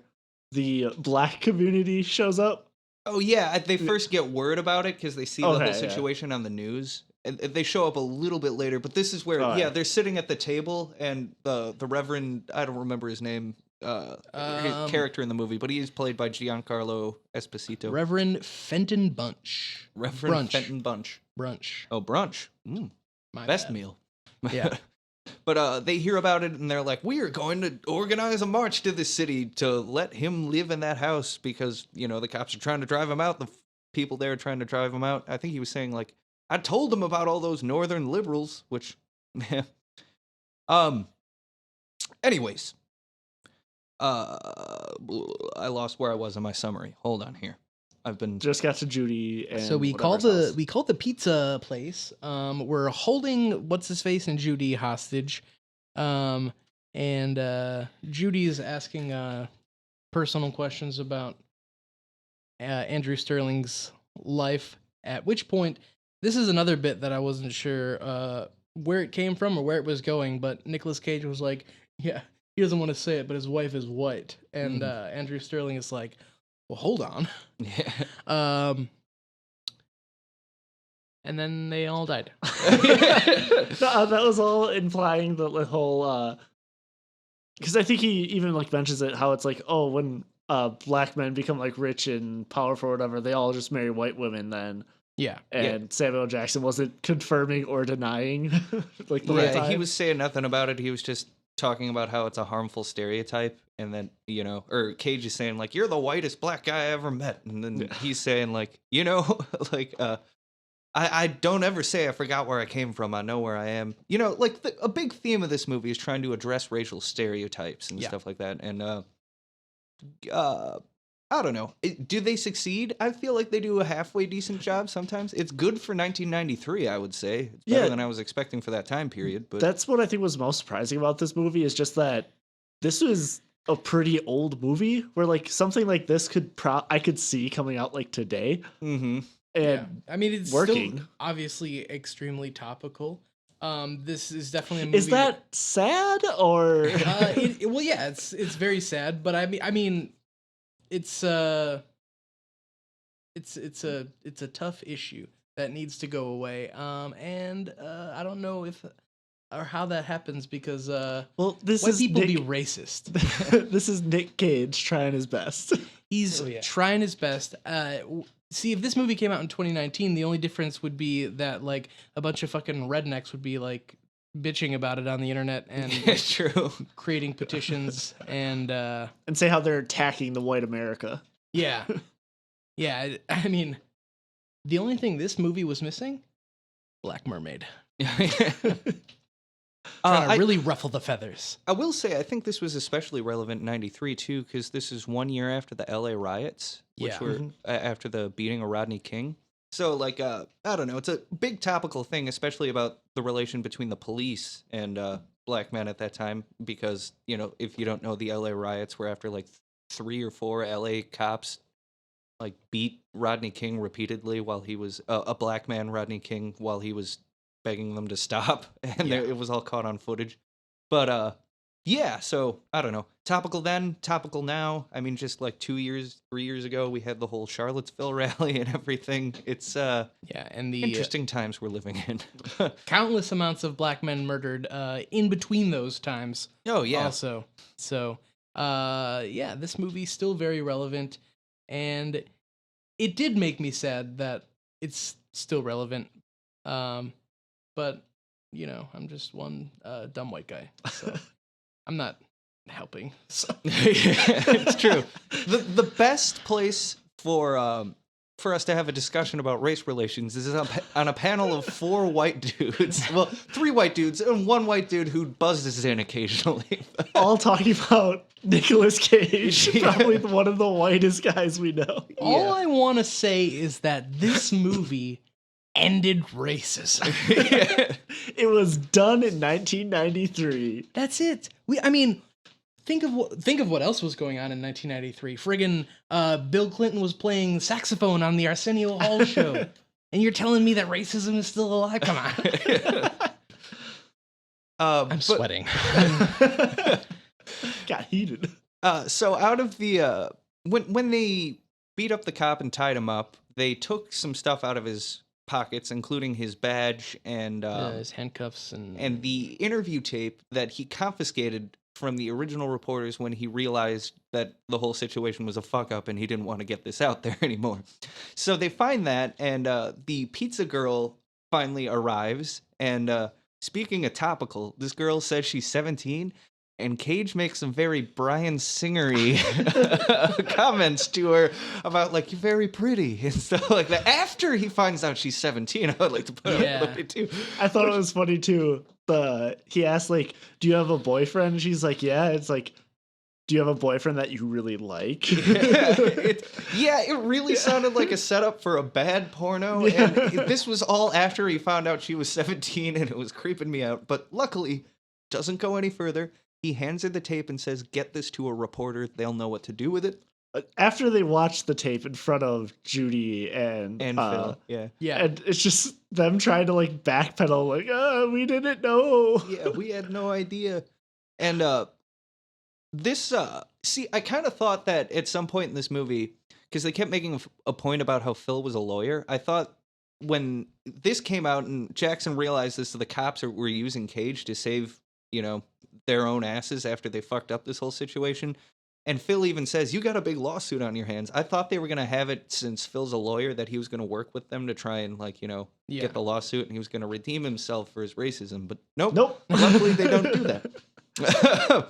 the black community shows up. Oh yeah, they first get word about it because they see the Okay, whole yeah. situation on the news. And they show up a little bit later, but this is where they're sitting at the table, and the Reverend, I don't remember his name, his character in the movie, but he is played by Giancarlo Esposito. Reverend Fenton Bunch. Reverend Brunch. Fenton Bunch. Brunch. Oh, brunch. My Best bad. meal. Yeah. But they hear about it and they're like, we are going to organize a march to this city to let him live in that house because, the cops are trying to drive him out. The people there are trying to drive him out. I think he was saying like, I told him about all those northern liberals, which, anyways, I lost where I was in my summary. Hold on here. I've been Just got to Judy and So we called the pizza place. We're holding what's his face and Judy hostage, and Judy's asking personal questions about Andrew Sterling's life. At which point, this is another bit that I wasn't sure where it came from or where it was going. But Nicolas Cage was like, "Yeah, he doesn't want to say it, but his wife is white," and Andrew Sterling is like, well, hold on. Yeah. And then they all died. That was all implying the whole because I think he even like mentions it how it's like, oh, when black men become like rich and powerful or whatever, they all just marry white women then. Yeah. and Samuel L. Jackson wasn't confirming or denying like the whole Yeah, time. he was saying nothing about it. He was just talking about how it's a harmful stereotype, and then or Cage is saying like, "You're the whitest black guy I ever met," and then he's saying like, like, I don't ever say I forgot where I came from. I know where I am. Like a big theme of this movie is trying to address racial stereotypes and stuff like that. And I don't know. Do they succeed? I feel like they do a halfway decent job sometimes. It's good for 1993, I would say. It's better than I was expecting for that time period. But that's what I think was most surprising about this movie is just that this was a pretty old movie where like something like this I could see coming out like today. Mm-hmm. And I mean, it's working. still obviously extremely topical. This is definitely a movie. Is that sad or? Well, yeah, it's very sad, but I mean, it's a tough issue that needs to go away. And I don't know if or how that happens because well, this white is people Nick, be racist. This is Nick Cage trying his best. He's trying his best. See, if this movie came out in 2019, the only difference would be that like a bunch of fucking rednecks would be like bitching about it on the internet and It's true. creating petitions and say how they're attacking the white America. Yeah. Yeah, I mean, the only thing this movie was missing, Black Mermaid. Trying to really ruffle the feathers. I will say, I think this was especially relevant in 93, too, because this is 1 year after the LA riots, which were after the beating of Rodney King. So, like, I don't know, it's a big topical thing, especially about the relation between the police and black men at that time, because, if you don't know, the LA riots were after, like, 3 or 4 LA cops, like, beat Rodney King repeatedly while he was, a black man, Rodney King, while he was begging them to stop, and it was all caught on footage. But yeah, so I don't know, topical then, topical now. I mean, just like 3 years ago, we had the whole Charlottesville rally and everything. It's and the interesting times we're living in. countless amounts of black men murdered in between those times. Oh yeah, also. So yeah, this movie's still very relevant, and it did make me sad that it's still relevant. But, I'm just one dumb white guy, so I'm not helping. So. It's true. The best place for us to have a discussion about race relations is on a panel of 4 white dudes. Well, 3 white dudes and 1 white dude who buzzes in occasionally. All talking about Nicolas Cage, probably one of the whitest guys we know. All I want to say is that this movie ended racism. It was done in 1993. That's it. Think of what else was going on in 1993. Friggin' Bill Clinton was playing saxophone on the Arsenio Hall show, and you're telling me that racism is still alive? Come on. I'm sweating. Got heated. So out of the when they beat up the cop and tied him up, they took some stuff out of his pockets, including his badge and his handcuffs and the interview tape that he confiscated from the original reporters when he realized that the whole situation was a fuck up and he didn't want to get this out there anymore. So they find that, and the pizza girl finally arrives. And speaking of topical, this girl says she's 17. And Cage makes some very Bryan Singer-y comments to her about, like, you're very pretty and stuff like that. After he finds out she's 17, I would like to put it a little bit too. I thought it was funny too. He asked, like, do you have a boyfriend? And she's like, yeah. It's like, do you have a boyfriend that you really like? It really sounded like a setup for a bad porno. Yeah. And this was all after he found out she was 17, and it was creeping me out. But luckily, doesn't go any further. He hands her the tape and says, get this to a reporter. They'll know what to do with it. After they watch the tape in front of Judy and Phil, yeah. And it's just them trying to, like, backpedal, like, we didn't know. Yeah, we had no idea. And this, see, I kind of thought that at some point in this movie, because they kept making a point about how Phil was a lawyer, I thought when this came out and Jackson realized this, the cops were using Cage to save, their own asses after they fucked up this whole situation, And Phil even says, you got a big lawsuit on your hands. I thought they were going to have it, since Phil's a lawyer, that he was going to work with them to try and, like, you know, get the lawsuit, and he was going to redeem himself for his racism. But nope. Luckily, they don't do that.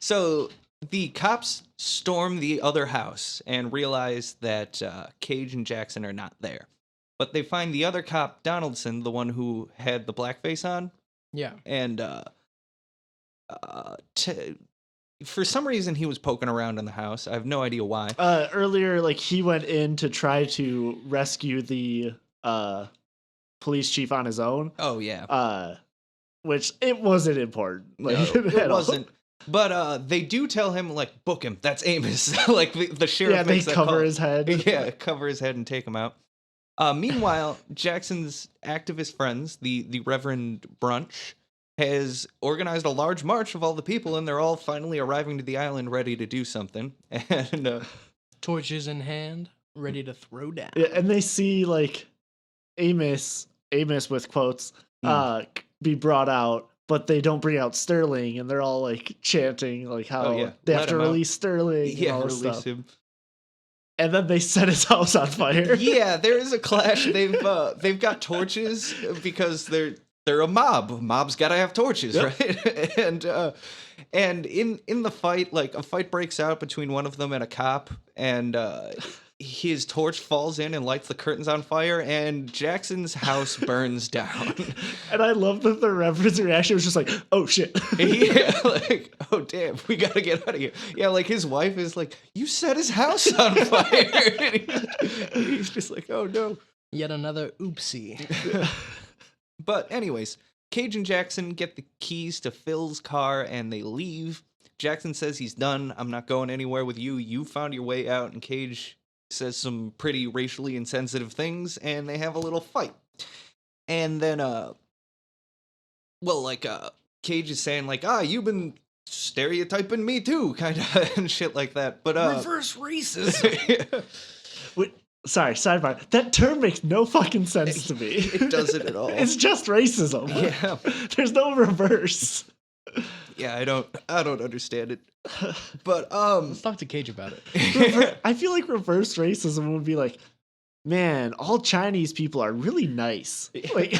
So the cops storm the other house and realize that Cage and Jackson are not there. But they find the other cop, Donaldson, the one who had the blackface on. Yeah. And for some reason, he was poking around in the house. I have no idea why. Earlier, like, he went in to try to rescue the police chief on his own. Oh, yeah. Which it wasn't important. Like, No, it wasn't. But they do tell him, like, book him. That's Amos. Like, the sheriff. Yeah, they cover his head. Yeah, cover his head and take him out. Meanwhile, Jackson's activist friends, the Reverend Brunch, has organized a large march of all the people, and they're all finally arriving to the island ready to do something. And torches in hand, ready to throw down. Yeah, and they see, like, Amos with quotes, be brought out, but they don't bring out Sterling, and they're all, like, chanting, like, how they have to release Sterling and all this stuff. Him. And then they set his house on fire. Yeah, there is a clash. They've got torches because they're a mob. Mob's gotta have torches, right? And in the fight, like, a fight breaks out between one of them and a cop, and his torch falls in and lights the curtains on fire, and Jackson's house burns down. And I love that the Reverend's reaction was just like, oh shit. Yeah, like, oh damn, we gotta get out of here. Yeah, like, his wife is like, you set his house on fire. And he's just like, oh no. Yet another oopsie. But anyways, Cage and Jackson get the keys to Phil's car and they leave. Jackson says he's done. I'm not going anywhere with you. You found your way out. And Cage says some pretty racially insensitive things, and they have a little fight. And then, Cage is saying, like, you've been stereotyping me too, kind of, and shit like that. But, reverse racism. Wait, sorry, sidebar. That term makes no fucking sense to me. It doesn't at all. It's just racism. Yeah. There's no reverse. Yeah, I don't understand it. But Let's talk to Cage about it. I feel like reverse racism would be like, man, all Chinese people are really nice. Like,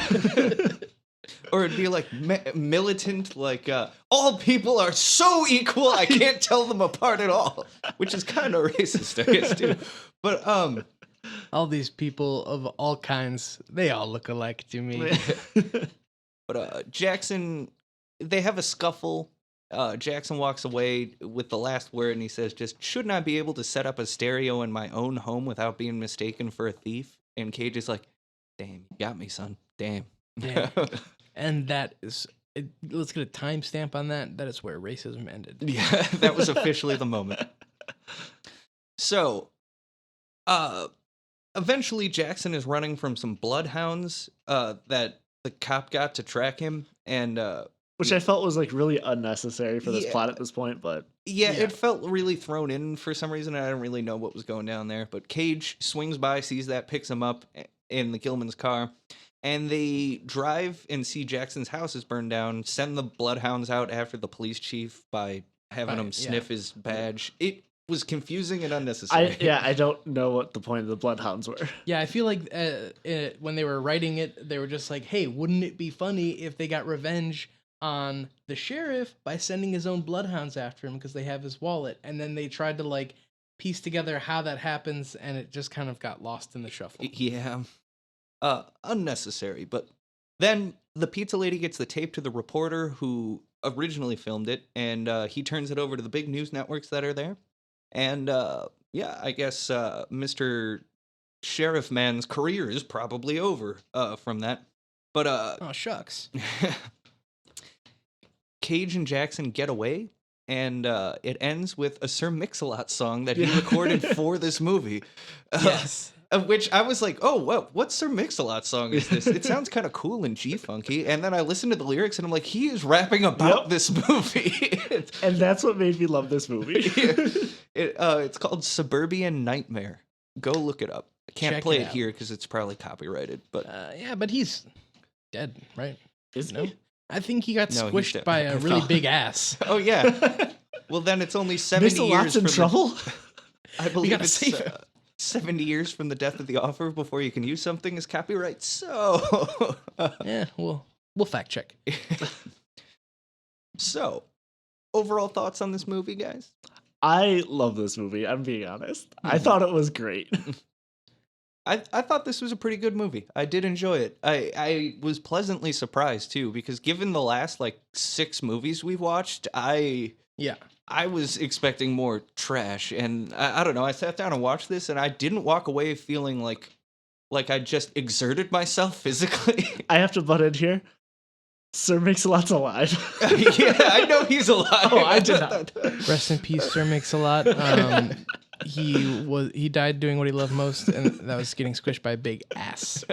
or it'd be like militant, like all people are so equal, I can't tell them apart at all, which is kind of racist, I guess, too. But all these people of all kinds, they all look alike to me. But Jackson, they have a scuffle. Jackson walks away with the last word, and he says, just, shouldn't I be able to set up a stereo in my own home without being mistaken for a thief? And Cage is like, damn, you got me, son. Damn. Damn. And that is, let's get a timestamp on that. That is where racism ended. Yeah, that was officially the moment. So, eventually Jackson is running from some bloodhounds that the cop got to track him, and which I felt was like really unnecessary for this plot at this point, but yeah, it felt really thrown in for some reason. I didn't really know what was going down there, but Cage swings by, sees that, picks him up in the Gilman's car, and they drive and see Jackson's house is burned down, send the bloodhounds out after the police chief by having him sniff his badge. It was confusing and unnecessary. I don't know what the point of the bloodhounds were. Yeah, I feel like when they were writing it, they were just like, hey, wouldn't it be funny if they got revenge on the sheriff by sending his own bloodhounds after him because they have his wallet? And then they tried to like piece together how that happens, and it just kind of got lost in the shuffle. Yeah. Unnecessary. But then the pizza lady gets the tape to the reporter who originally filmed it, and he turns it over to the big news networks that are there. And I guess Mr. Sheriff Man's career is probably over from that. But oh shucks. Cage and Jackson get away, and it ends with a Sir Mix-a-Lot song that he recorded for this movie. Yes. Which I was like, oh, what Sir Mix-a-Lot song is this? It sounds kind of cool and G-funky. And then I listened to the lyrics, and I'm like, he is rapping about this movie. And that's what made me love this movie. It's called Suburban Nightmare. Go look it up. I can't play it here because it's probably copyrighted. But yeah, but he's dead, right? Is he? I think he got squished by a really big ass. Oh, yeah. Well, then it's only 70 Mr. years Lot's in from trouble? I believe gotta it's save him. 70 years from the death of the author before you can use something as copyright. So, Yeah, we'll fact check. so overall thoughts on this movie, guys? I love this movie, I'm being honest. I Mhm. thought it was great. I thought this was a pretty good movie. I did enjoy it. I was pleasantly surprised too, because given the last like 6 movies we've watched, Yeah. I was expecting more trash, and I don't know. I sat down and watched this, and I didn't walk away feeling like I just exerted myself physically. I have to butt in here. Sir Mix-a-Lot's alive. Yeah, I know he's alive. Oh, I did not. Rest in peace, Sir Mix-a-Lot. He died doing what he loved most, and that was getting squished by a big ass.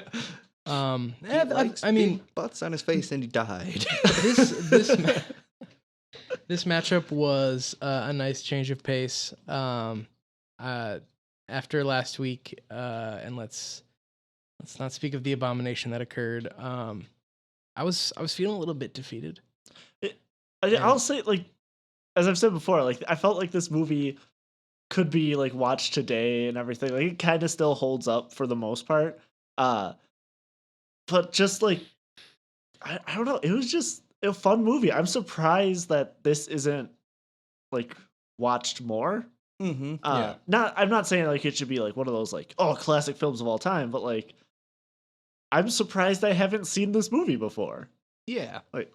I mean, butts on his face, and he died. this matchup was a nice change of pace. After last week, and let's not speak of the abomination that occurred. I was feeling a little bit defeated. I'll say, like, as I've said before, like, I felt like this movie could be like watched today and everything. Like, it kind of still holds up for the most part. But just like, I don't know, it was just a fun movie. I'm surprised that this isn't like watched more. Mm-hmm. Yeah. I'm not saying like it should be like one of those like, oh, classic films of all time, but like, I'm surprised I haven't seen this movie before. Yeah. Like,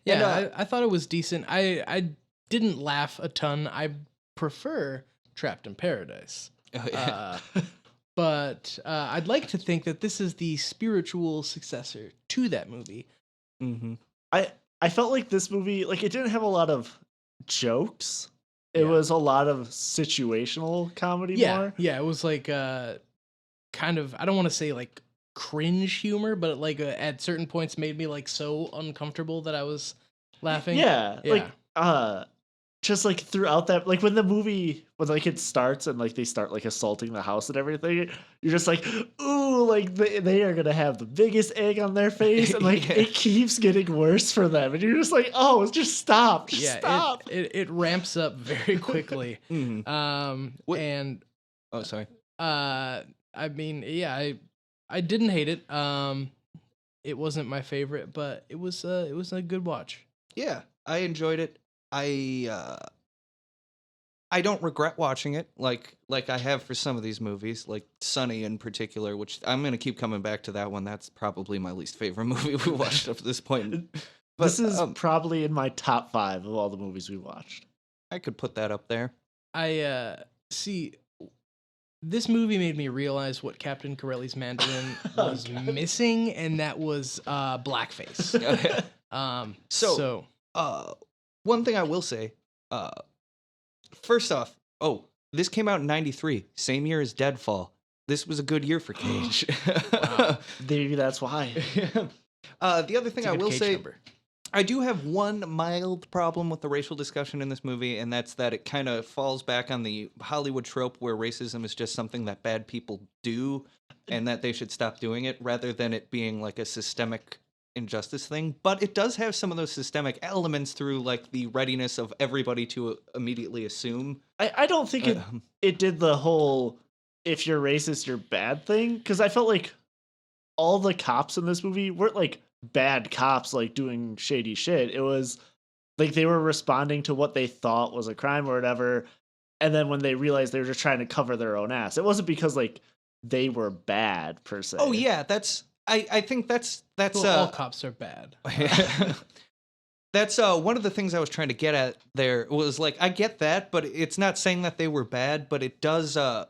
Yeah, And, I thought it was decent. I didn't laugh a ton. I prefer Trapped in Paradise. But I'd like to think that this is the spiritual successor to that movie. Mm-hmm. I felt like this movie, like, it didn't have a lot of jokes. It Yeah. was a lot of situational comedy more. Yeah, it was like kind of, I don't want to say like cringe humor, but like at certain points made me like so uncomfortable that I was laughing. Yeah, Yeah. like just like throughout that, like when like it starts and like they start like assaulting the house and everything, you're just like, ooh, like they are gonna have the biggest egg on their face, and like Yeah. it keeps getting worse for them, and you're just like, oh, just stop, stop. It ramps up very quickly. Mm-hmm. What- And Oh, sorry. I mean, yeah, I didn't hate it. It wasn't my favorite, but it was a good watch. Yeah, I enjoyed it. I don't regret watching it like I have for some of these movies, like Sunny in particular, which I'm gonna keep coming back to that one. That's probably my least favorite movie we watched up to this point. But This is probably in my top 5 of all the movies we watched. I could put that up there. I see. This movie made me realize what Captain Corelli's mandolin was missing, and that was blackface. So One thing I will say, first off, this came out in '93, same year as Deadfall. This was a good year for Cage. Maybe that's why. The other thing it's a I good will Cage say, number. I do have one mild problem with the racial discussion in this movie, and that's that it kind of falls back on the Hollywood trope where racism is just something that bad people do and that they should stop doing it, rather than it being like a systemic injustice thing. But it does have some of those systemic elements through like the readiness of everybody to immediately assume. I don't think it did the whole if you're racist you're bad thing, because I felt like all the cops in this movie weren't like bad cops like doing shady shit. It was like they were responding to what they thought was a crime or whatever, and then when they realized they were just trying to cover their own ass, it wasn't because like they were bad per se. Oh yeah, I think that's Well, all cops are bad. That's one of the things I was trying to get at there was like, I get that, but it's not saying that they were bad, but it does, I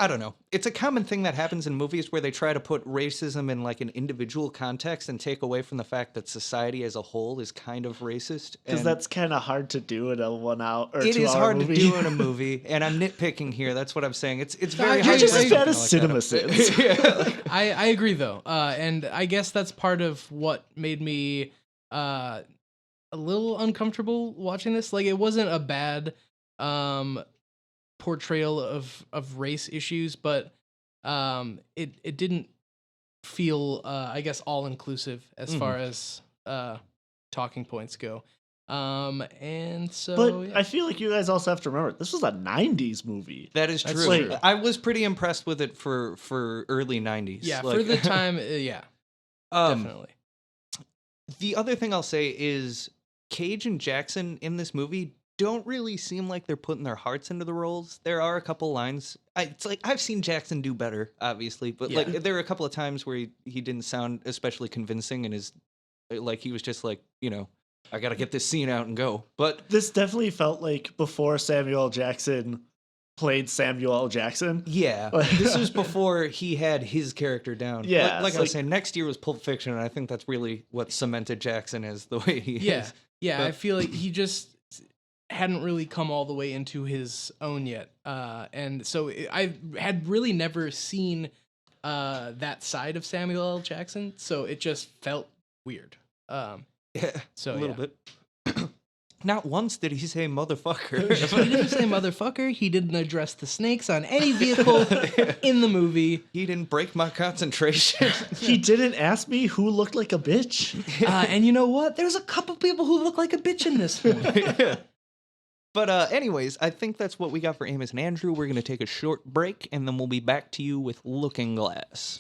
don't know. It's a common thing that happens in movies where they try to put racism in like an individual context and take away from the fact that society as a whole is kind of racist. Because And that's kind of hard to do in a 1 hour or it 2 is hour hard movie. to do in a movie, and I'm nitpicking here. That's what I'm saying. It's very You're hard just to as do bad as something like Cinema that. Sins. Yeah, like- I agree though, and I guess that's part of what made me a little uncomfortable watching this. Like, it wasn't a bad portrayal of race issues, but it didn't feel I guess all inclusive as far as talking points go. And so, But yeah. I feel like you guys also have to remember this was a '90s movie. That is That's true. true. I was pretty impressed with it for early 90s. Yeah, Like, for the time, yeah, definitely. The other thing I'll say is Cage and Jackson in this movie don't really seem like they're putting their hearts into the roles. There are a couple lines. It's like I've seen Jackson do better, obviously, but Yeah. like there were a couple of times where he didn't sound especially convincing, and he was just like, I got to get this scene out and go. But This definitely felt like before Samuel L. Jackson played Samuel L. Jackson. yeah, this was before he had his character down. Yeah, like it's I was like- saying, next year was Pulp Fiction, and I think that's really what cemented Jackson as the way he Yeah, is. yeah. But- I feel like he just hadn't really come all the way into his own yet, and so I had really never seen that side of Samuel L. Jackson, so it just felt weird. Yeah, So a little bit. Not once did he say motherfucker. He didn't say motherfucker. He didn't address the snakes on any vehicle in the movie. He didn't break my concentration. He didn't ask me who looked like a bitch. And you know what? There's a couple people who look like a bitch in this one. But anyways, I think that's what we got for Amos and Andrew. We're going to take a short break, and then we'll be back to you with Looking Glass.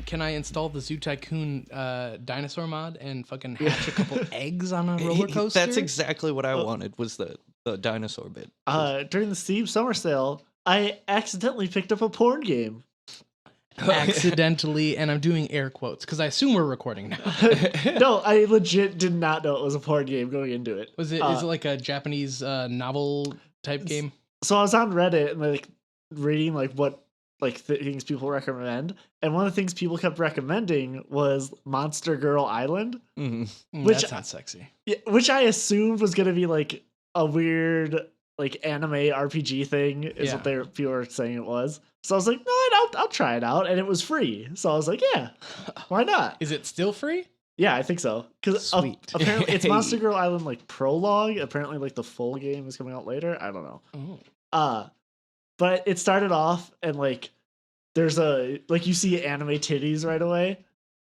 Can I install the Zoo Tycoon dinosaur mod and fucking hatch a couple eggs on a roller coaster? That's exactly what I wanted, was the dinosaur bit. During the Steam Summer Sale, I accidentally picked up a porn game. Accidentally, and I'm doing air quotes because I assume we're recording now. No, I legit did not know it was a porn game going into it. Is it like a Japanese novel type game? So I was on Reddit and like reading like what things people recommend, and one of the things people kept recommending was Monster Girl Island, Which- That sounds sexy. which I assumed was gonna be like a weird like anime RPG thing, is what people were saying it was. So I was like, no, I'll try it out, and it was free. So I was like, yeah, why not? Is it still free? Yeah, I think so. Because Sweet. apparently it's Monster Girl Island like prologue. Apparently like the full game is coming out later. I don't know. Oh. But it started off and like there's you see anime titties right away.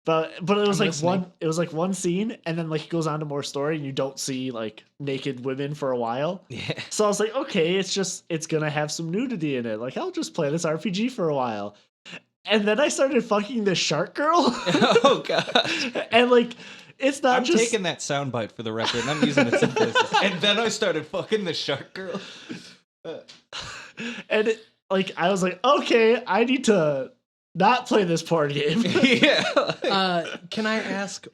But it was I'm like one scene, and then like it goes on to more story, and you don't see like naked women for a while. Yeah. So I was like, okay, it's gonna have some nudity in it. Like I'll just play this RPG for a while. And then I started fucking this shark girl. Oh, God. And like it's not I'm just taking that soundbite for the record, and I'm using it some places. And then I started fucking the shark girl. and I was like, okay, I need to not play this porn game. Yeah. Can I ask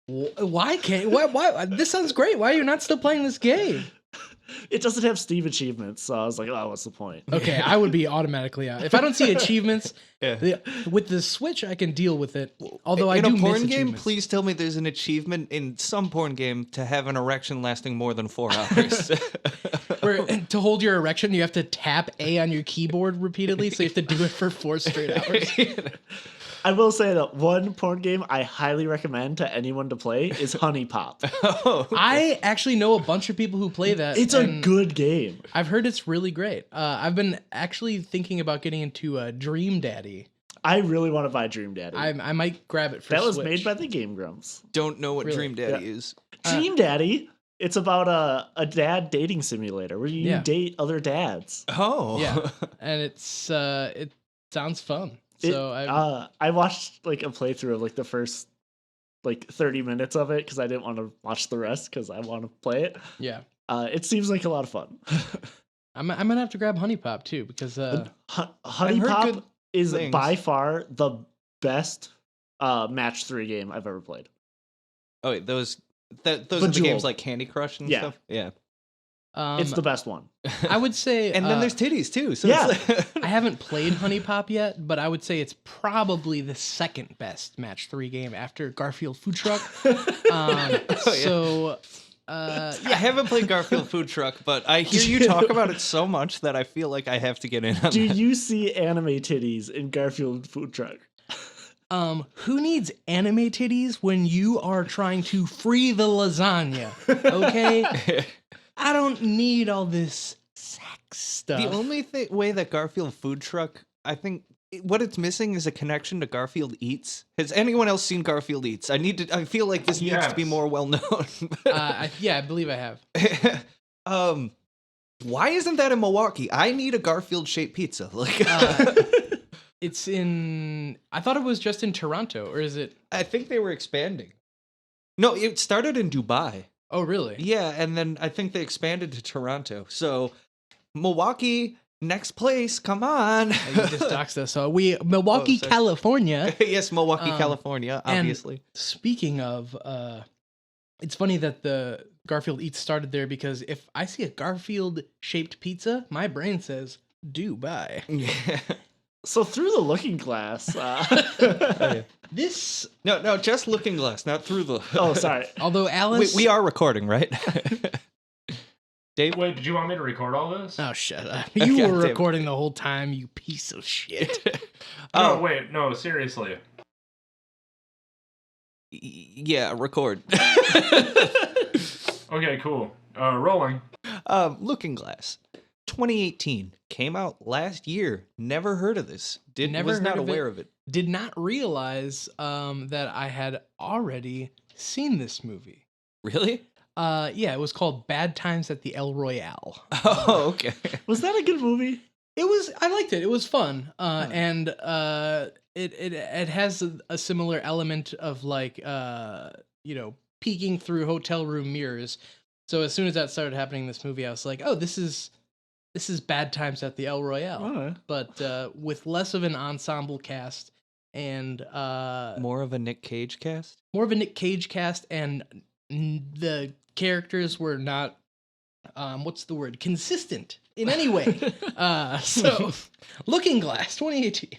why can't why this sounds great. Why are you not still playing this game? It doesn't have Steam achievements, so I was like, oh, what's the point? Okay, I would be automatically out. If I don't see achievements, Yeah. with the Switch I can deal with it. Although I in do a porn miss game, achievements. please tell me there's an achievement in some porn game to have an erection lasting more than 4 hours. Where to hold your erection, you have to tap A on your keyboard repeatedly, so you have to do it for 4 straight hours. I will say that one porn game I highly recommend to anyone to play is Honey Pop. Oh, I actually know a bunch of people who play that. It's a and good game. I've heard it's really great. I've been actually thinking about getting into Dream Daddy. I really want to buy Dream Daddy. I might grab it for that was Switch. made by the Game Grumps. don't know what Really? Dream Daddy is. Dream Daddy, it's about a dad dating simulator where you Yeah. date other dads. Oh. Yeah, and it sounds fun. So I watched like a playthrough of like the first like 30 minutes of it because I didn't want to watch the rest because I want to play it. yeah, It seems like a lot of fun. I'm gonna have to grab Honey Pop too because Honey heard Pop good is things. by far the best match 3 game I've ever played. Oh, wait, those are the Bejeweled. games like Candy Crush and Yeah. stuff? Yeah. It's the best one. I would say, And then there's titties, too. So Yeah. it's like- I haven't played Honey Pop yet, but I would say it's probably the second best match 3 game after Garfield Food Truck. So. I haven't played Garfield Food Truck, but I hear you talk about it so much that I feel like I have to get in on Do that. you see anime titties in Garfield Food Truck? Who needs anime titties when you are trying to free the lasagna? Okay? I don't need all this sex stuff. The only way that Garfield food truck, I think what it's missing is a connection to Garfield Eats. Has anyone else seen Garfield Eats? I feel like this needs to be Yes. more well known. I believe I have. Why isn't that in Milwaukee? I need a Garfield shaped pizza. Like It's in. I thought it was just in Toronto, or is it? I think they were expanding. No, it started in Dubai. Oh, really? Yeah, and then I think they expanded to Toronto. So Milwaukee, next place, come on. You just doxed us. So Milwaukee, sorry. California. Yes, Milwaukee, California, obviously. And speaking of, it's funny that the Garfield Eats started there because if I see a Garfield shaped pizza, my brain says Dubai. Yeah. So through the looking glass. This, No, just looking glass, not through the. Oh, sorry. although Alice, We are recording, right? Dave? Wait, did you want me to record all this? Oh, shut up! You God were damn it. recording the whole time, you piece of shit. No, wait, no, seriously. Yeah, record. Okay, cool. Rolling. Looking Glass. 2018 came out last year. Never heard of this. Never Was heard not of it. aware of it. Did not realize that I had already seen this movie. Really? Yeah, it was called Bad Times at the El Royale. Oh, okay. Was that a good movie? I liked it. It was fun. And it has a similar element of like peeking through hotel room mirrors. So as soon as that started happening in this movie, I was like, oh, this is Bad Times at the El Royale. Oh. But with less of an ensemble cast and More of a Nick Cage cast? more of a Nick Cage cast, and the characters were not what's the word, consistent in any way. So Looking Glass 2018.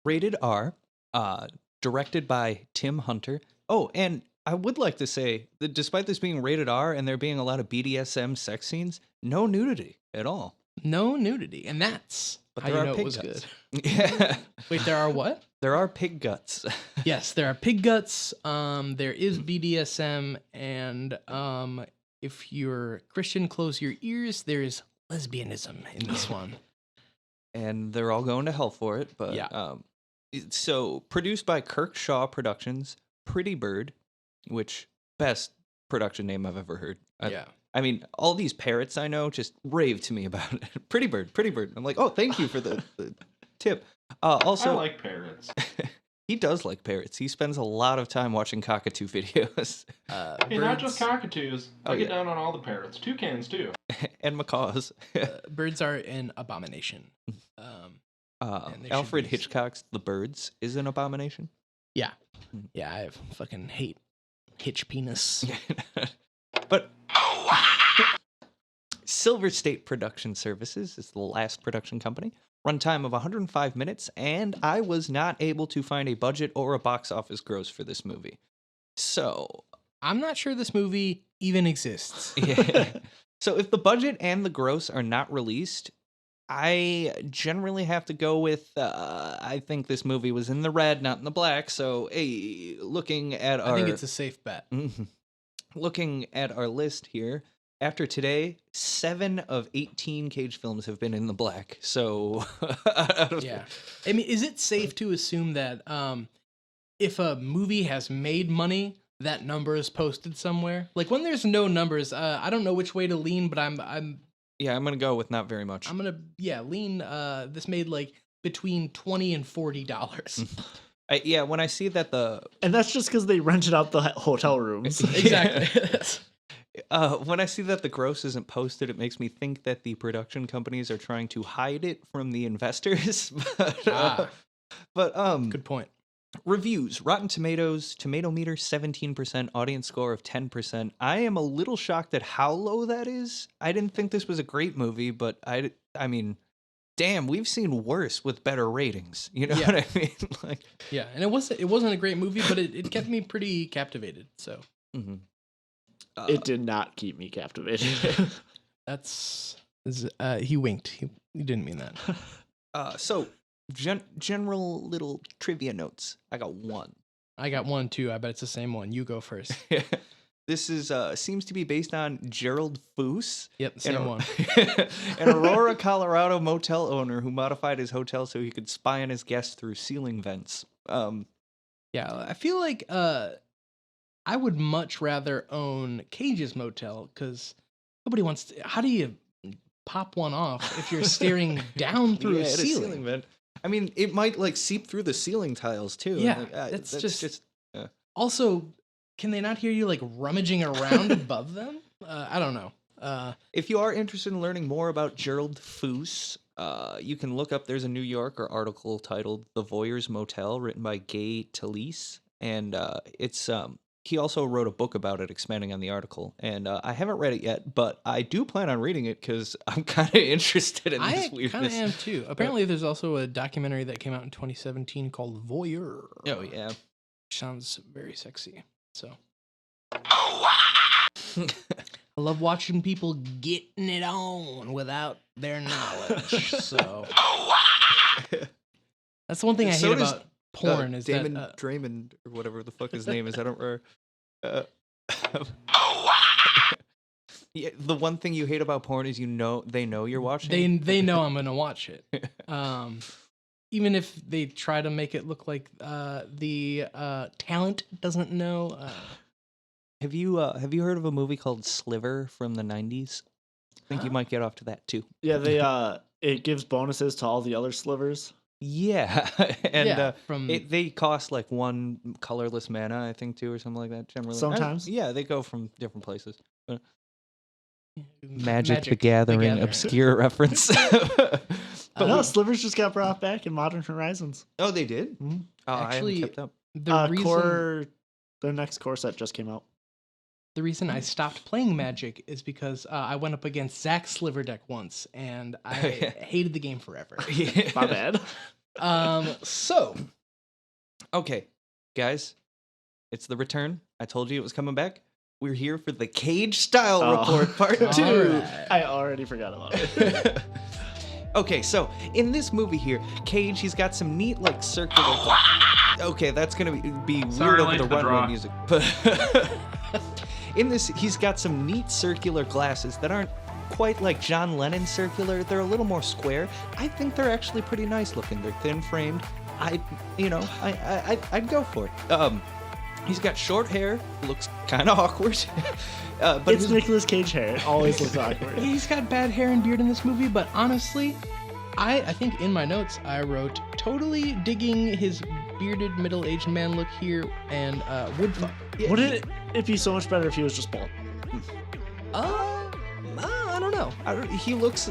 Rated R. Directed by Tim Hunter. Oh, and I would like to say that despite this being rated R and there being a lot of BDSM sex scenes, no nudity at all. No nudity, and that's But how there you are know it pig was guts. good. Yeah. Wait, there are what? There are pig guts. Yes, there are pig guts. There is BDSM, and if you're Christian, close your ears. There is lesbianism in this one. And they're all going to hell for it. But Yeah. So produced by Kirk Shaw Productions, Pretty Bird, which best production name I've ever heard. I mean, all these parrots I know just rave to me about it. Pretty Bird, Pretty Bird. I'm like, oh, thank you for the tip. Also, I like parrots. he does like parrots. He spends a lot of time watching cockatoo videos. Hey, not just cockatoos. Oh, I get yeah. down on all the parrots. Toucans, too. And macaws. Birds are an abomination. And they should Alfred be- Hitchcock's The Birds is an abomination. Yeah, I fucking hate hitch penis. But Silver State Production Services is the last production company. Runtime of 105 minutes, and I was not able to find a budget or a box office gross for this movie. So, I'm not sure this movie even exists. yeah. So if the budget and the gross are not released, I generally have to go with, I think this movie was in the red, not in the black. So, hey, looking at I think it's a safe bet. Mhm. Looking at our list here, after today, 7 of 18 Cage films have been in the black. So, Yeah. I mean, is it safe to assume that if a movie has made money, that number is posted somewhere? Like when there's no numbers, I don't know which way to lean, but I'm Yeah, I'm gonna go with not very much. gonna lean. This made like between $20 and $40. Yeah, when I see that And that's just because they rented out the hotel rooms. Exactly. when I see that the gross isn't posted, it makes me think that the production companies are trying to hide it from the investors. But Good point. reviews: Rotten Tomatoes, Tomato Meter 17%, audience score of 10%. I am a little shocked at how low that is. I didn't think this was a great movie, but I mean, damn, we've seen worse with better ratings. You know Yeah. what I mean? Like, Yeah, and it wasn't a great movie, but it kept me pretty captivated. So mhm. It did not keep me captivated. he winked. He didn't mean that. So general little trivia notes. I got one. I got one too. I bet it's the same one. You go first. This is seems to be based on Gerald Foose. Yep, same one. An Aurora, Colorado motel owner who modified his hotel so he could spy on his guests through ceiling vents. Yeah, I feel like I would much rather own Cage's motel because nobody wants to. How do you pop one off if you're staring down through a at ceiling? vent. I mean, it might like seep through the ceiling tiles too. Yeah, Like, that's just. uh, Also, can they not hear you like rummaging around above them? I don't know. If you are interested in learning more about Gerald Foose, you can look up. There's a New Yorker article titled "The Voyeur's Motel," written by Gay Talese, and it's he also wrote a book about it, expanding on the article. And I haven't read it yet, but I do plan on reading it because I'm kind of interested in this I weirdness. kind of am too. Apparently, there's also a documentary that came out in 2017 called Voyeur. Oh yeah. Sounds very sexy. So I love watching people getting it on without their knowledge. So that's the one thing I So hate does, about porn is Damon that Draymond or whatever the fuck his name is. I don't remember. Yeah, the one thing you hate about porn is they know you're watching. they know I'm gonna watch it. Even if they try to make it look like the talent doesn't know. Have you heard of a movie called Sliver from the 90s? I think you might get off to that too. Yeah, they it gives bonuses to all the other slivers. Yeah, and Yeah, from- they cost like one colorless mana, I think, too, or something like that. Generally, Sometimes. yeah, they go from different places. Magic, Magic the the Gathering, Gathering. obscure reference. But no, slivers just got brought back in Modern Horizons. Oh, they did. Mhm. Oh, I Actually, haven't kept up. The next core set just came out. The reason I stopped playing Magic is because I went up against Zach's Sliver deck once, and I hated the game forever. My bad. So Okay, guys, it's the return. I told you it was coming back. We're here for the Cage Style Oh. Report Part All 2. right. I already forgot about it. Okay, so in this movie here, Cage, he's got some neat, like, circular... Okay, that's going to be Sorry, weird over late the to the runway draw. music. But in this, he's got some neat circular glasses that aren't quite like John Lennon circular. They're a little more square. I think they're actually pretty nice looking. They're thin framed. I'd go for it. He's got short hair. Looks kind of awkward. But It's Nicolas Cage hair. It always looks awkward. he's got bad hair and beard in this movie, but honestly, I think in my notes I wrote totally digging his bearded middle-aged man look here and wood fuck. Wouldn't it be so much better if he was just bald? I don't know. He looks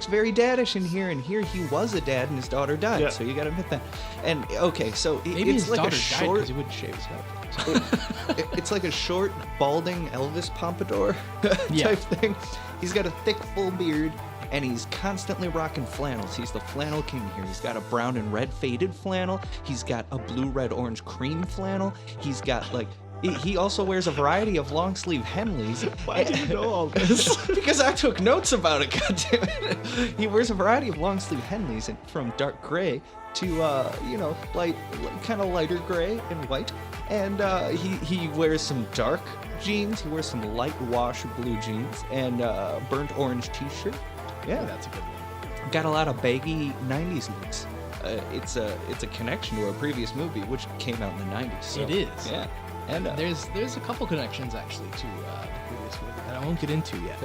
very daddish in here, and here he was a dad, and his daughter died. Yeah. So you gotta admit that. And okay, so Maybe it's his like daughter a died short. because he wouldn't shave his head. It's like a short, balding Elvis Pompadour Yeah. type thing. He's got a thick, full beard, and he's constantly rocking flannels. He's the flannel king here. He's got a brown and red faded flannel. He's got a blue, red, orange, cream flannel. He's got like. He also wears a variety of long sleeve Henleys. Why do you know all this? Because I took notes about it, goddammit. He wears a variety of long sleeve Henleys from dark gray to, light, kind of lighter gray and white. And he wears some dark jeans. He wears some light wash blue jeans and burnt orange t-shirt. Yeah, That's a good one. got a lot of baggy 90s looks. It's a connection to our previous movie, which came out in the 90s. So, It is. Yeah. And There's a couple connections actually to the previous movie that I won't get into yet.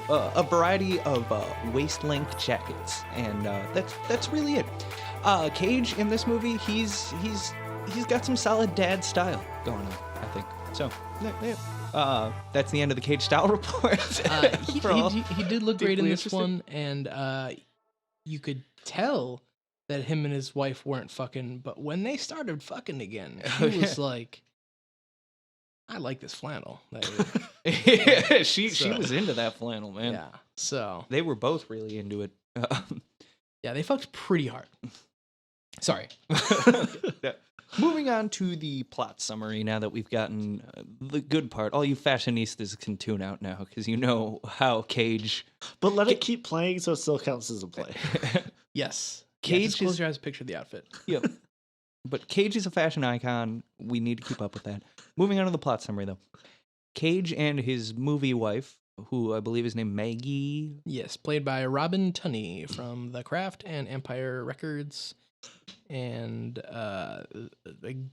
a variety of waist-length jackets, and that's really it. Cage in this movie, he's got some solid dad style going on, I think. So, that's the end of the Cage Style Report. He did look great in deeply this interested. one, and you could tell that him and his wife weren't fucking, but when they started fucking again, he was like, I like this flannel. Yeah, she So- was into that flannel, man. Yeah. So They were both really into it. yeah, they fucked pretty hard. Sorry. Moving on to the plot summary now that we've gotten the good part. All you fashionistas can tune out now because you know how Cage... But let it keep playing so it still counts as a play. Yes. Cage just close is your eyes, picture the outfit. Yep. But Cage is a fashion icon. We need to keep up with that. Moving on to the plot summary, though. Cage and his movie wife, who I believe is named Maggie. Yes, played by Robin Tunney from The Craft and Empire Records, and a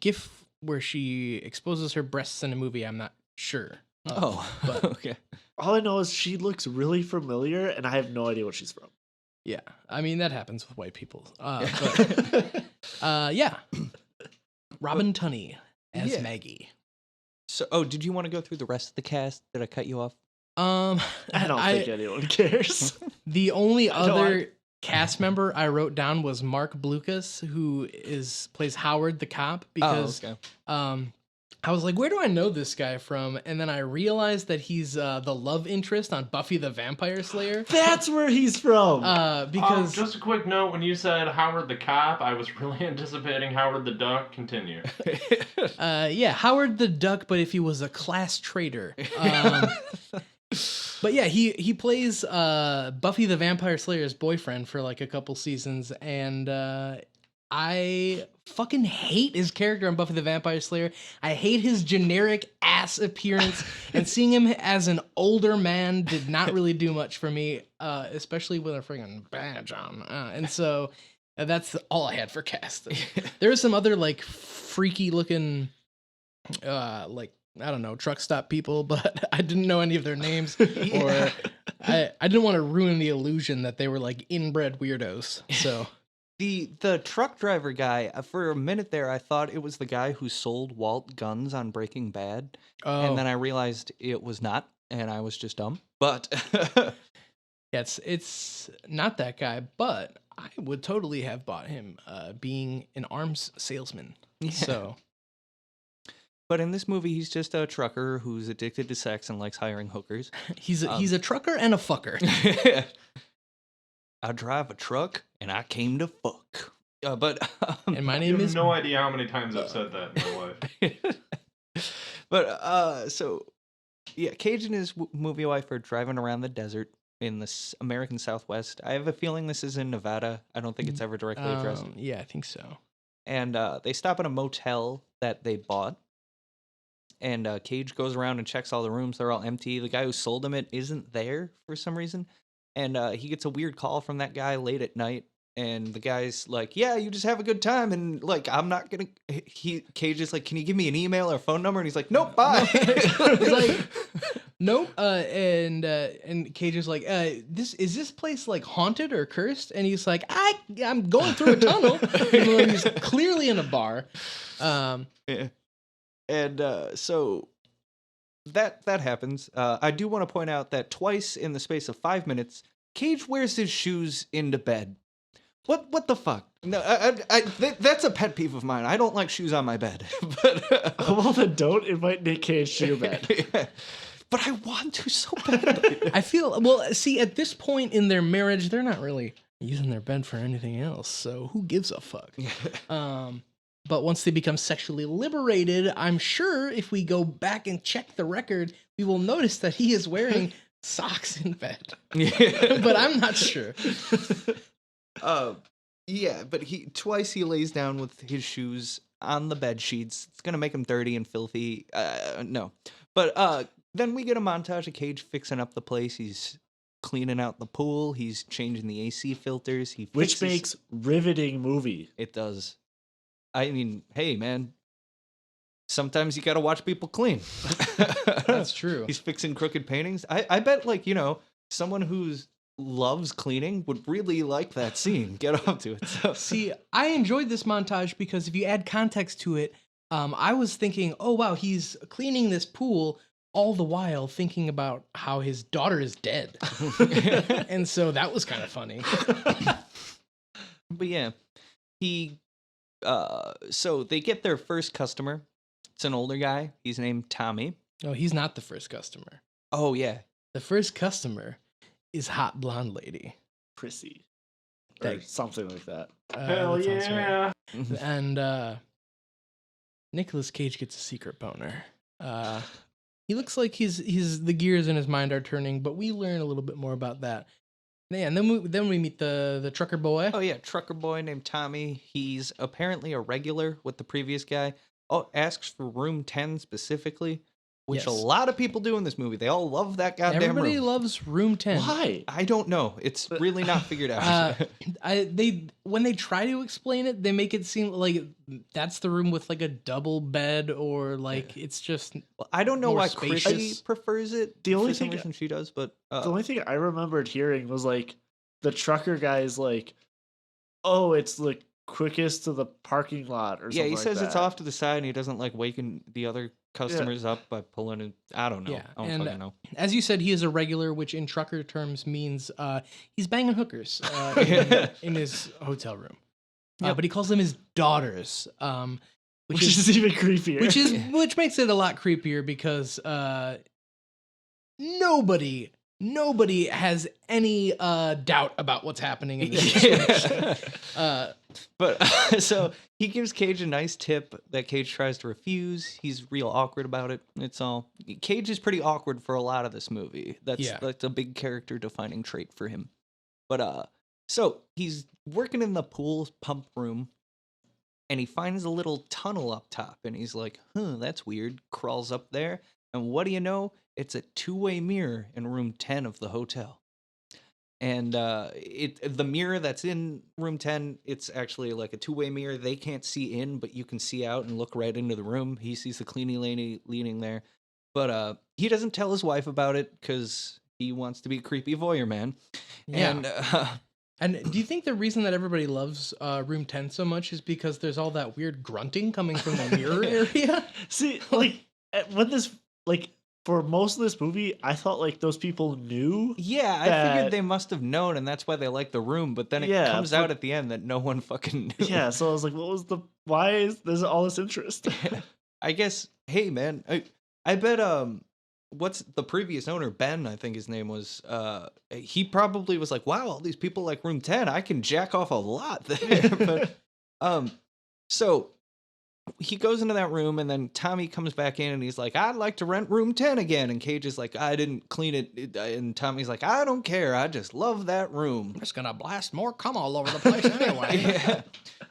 gif where she exposes her breasts in a movie. I'm not sure. But okay. All I know is she looks really familiar, and I have no idea what she's from. yeah, I mean that happens with white people. But yeah, Robin Tunney as Yeah. Maggie. So, did you want to go through the rest of the cast? Did I cut you off? I don't think anyone cares. The only I know, other cast member I wrote down was Mark Blucas, who plays Howard the cop, because okay. I was like, where do I know this guy from? And then I realized that he's the love interest on Buffy the Vampire Slayer. That's where he's from. Because just a quick note, when you said Howard the cop, I was really anticipating Howard the duck. Continue. yeah, Howard the Duck, but if he was a class traitor. But yeah, he plays Buffy the Vampire Slayer's boyfriend for like a couple seasons, and I fucking hate his character on Buffy the Vampire Slayer. I hate his generic ass appearance, and seeing him as an older man did not really do much for me, especially with a freaking badge on. And so that's all I had for cast. There was some other like freaky looking, like, I don't know, truck stop people, but I didn't know any of their names, or I didn't want to ruin the illusion that they were like inbred weirdos. So The truck driver guy, for a minute there, I thought it was the guy who sold Walt guns on Breaking Bad, and then I realized it was not, and I was just dumb. But yeah, it's not that guy, but I would totally have bought him, being an arms salesman. Yeah. So. But in this movie, he's just a trucker who's addicted to sex and likes hiring hookers. He's a trucker and a fucker. I drive a truck and I came to fuck. But And my You name have is no idea how many times I've said that in my life. but so yeah, Cage and his movie wife are driving around the desert in the American Southwest. I have a feeling this is in Nevada. I don't think it's ever directly addressed. Yeah, I think so. And they stop at a motel that they bought. And Cage goes around and checks all the rooms. They're all empty. The guy who sold him it isn't there for some reason. And he gets a weird call from that guy late at night. And the guy's like, yeah, you just have a good time. And like, I'm not going to... Cage is like, can you give me an email or phone number? And he's like, nope, bye. He's like, nope. And Cage is like, is this place like haunted or cursed? And he's like, I'm going through a tunnel. Even though he's clearly in a bar. Yeah. And so that happens. I do want to point out that twice in the space of 5 minutes, Cage wears his shoes into bed. What the fuck? No, that's a pet peeve of mine. I don't like shoes on my bed. But Well, then don't invite Nick Cage to your bed. yeah. But I want to so badly. I feel, well, see, at this point in their marriage, they're not really using their bed for anything else. So who gives a fuck? But once they become sexually liberated, I'm sure if we go back and check the record, we will notice that he is wearing socks in bed. Yeah. But I'm not sure. Yeah, but twice he lays down with his shoes on the bed sheets. It's gonna make him dirty and filthy. No. But then we get a montage of Cage fixing up the place. He's cleaning out the pool. He's changing the AC filters. Which makes riveting movie. It does. I mean, hey, man. Sometimes you gotta watch people clean. That's true. He's fixing crooked paintings. I bet, like, someone who loves cleaning would really like that scene. Get up to it. So. See, I enjoyed this montage because if you add context to it, I was thinking, oh, wow, he's cleaning this pool all the while thinking about how his daughter is dead. And so that was kind of funny. But yeah, so they get their first customer. It's an older guy. He's named Tommy. No, he's not the first customer. Oh, yeah. The first customer is hot blonde lady. Prissy. Or something like that. Hell that sounds yeah. right. And Nicolas Cage gets a secret boner. He looks like the gears in his mind are turning, but we learn a little bit more about that Yeah, and then we meet the trucker boy. Oh yeah, trucker boy named Tommy. He's apparently a regular with the previous guy. Oh, asks for room 10 specifically, which a Yes. lot of people do in this movie. They all love that goddamn Everybody room. loves room 10. Why? I don't know. It's really not figured out. When they try to explain it, they make it seem like that's the room with like a double bed, or like it's just Well, I don't know more why spacious. Chrissy prefers it. The only for some thing- reason she does, but The only thing I remembered hearing was like the trucker guy's like, "Oh, it's the quickest to the parking lot," or yeah, something he like says it's that. off to the side, and he doesn't like waking the other customers up by pulling it. I don't know. Yeah, I don't and fucking know. as you said, he is a regular, which in trucker terms means he's banging hookers in his hotel room. Yep. But he calls them his daughters, Which is even creepier. which makes it a lot creepier because nobody has any doubt about what's happening in this situation. But so he gives Cage a nice tip that Cage tries to refuse. He's real awkward about it. It's all Cage is pretty awkward for a lot of this movie. That's a big character defining trait for him. But so he's working in the pool pump room, and he finds a little tunnel up top, and he's like, "Huh, that's weird." Crawls up there, and what do you know? It's a two-way mirror in room 10 of the hotel. And the mirror that's in room 10, it's actually like a two-way mirror. They can't see in, but you can see out and look right into the room. He sees the cleaning lady leaning there. But he doesn't tell his wife about it because he wants to be a creepy voyeur man. Yeah. And do you think the reason that everybody loves room 10 so much is because there's all that weird grunting coming from the mirror area? See, like when this like. For most of this movie, I thought like those people knew. Yeah, I figured they must have known, and that's why they like the room. But then it comes out at the end that no one fucking knew. Yeah, so I was like, why is there's all this interest? I guess, hey man, I bet what's the previous owner, Ben, I think his name was, he probably was like, wow, all these people like room 10, I can jack off a lot there. But so he goes into that room, and then Tommy comes back in, and he's like, I'd like to rent room 10 again. And Cage is like, I didn't clean it. And Tommy's like, I don't care. I just love that room. I'm just gonna blast more cum all over the place anyway. Yeah.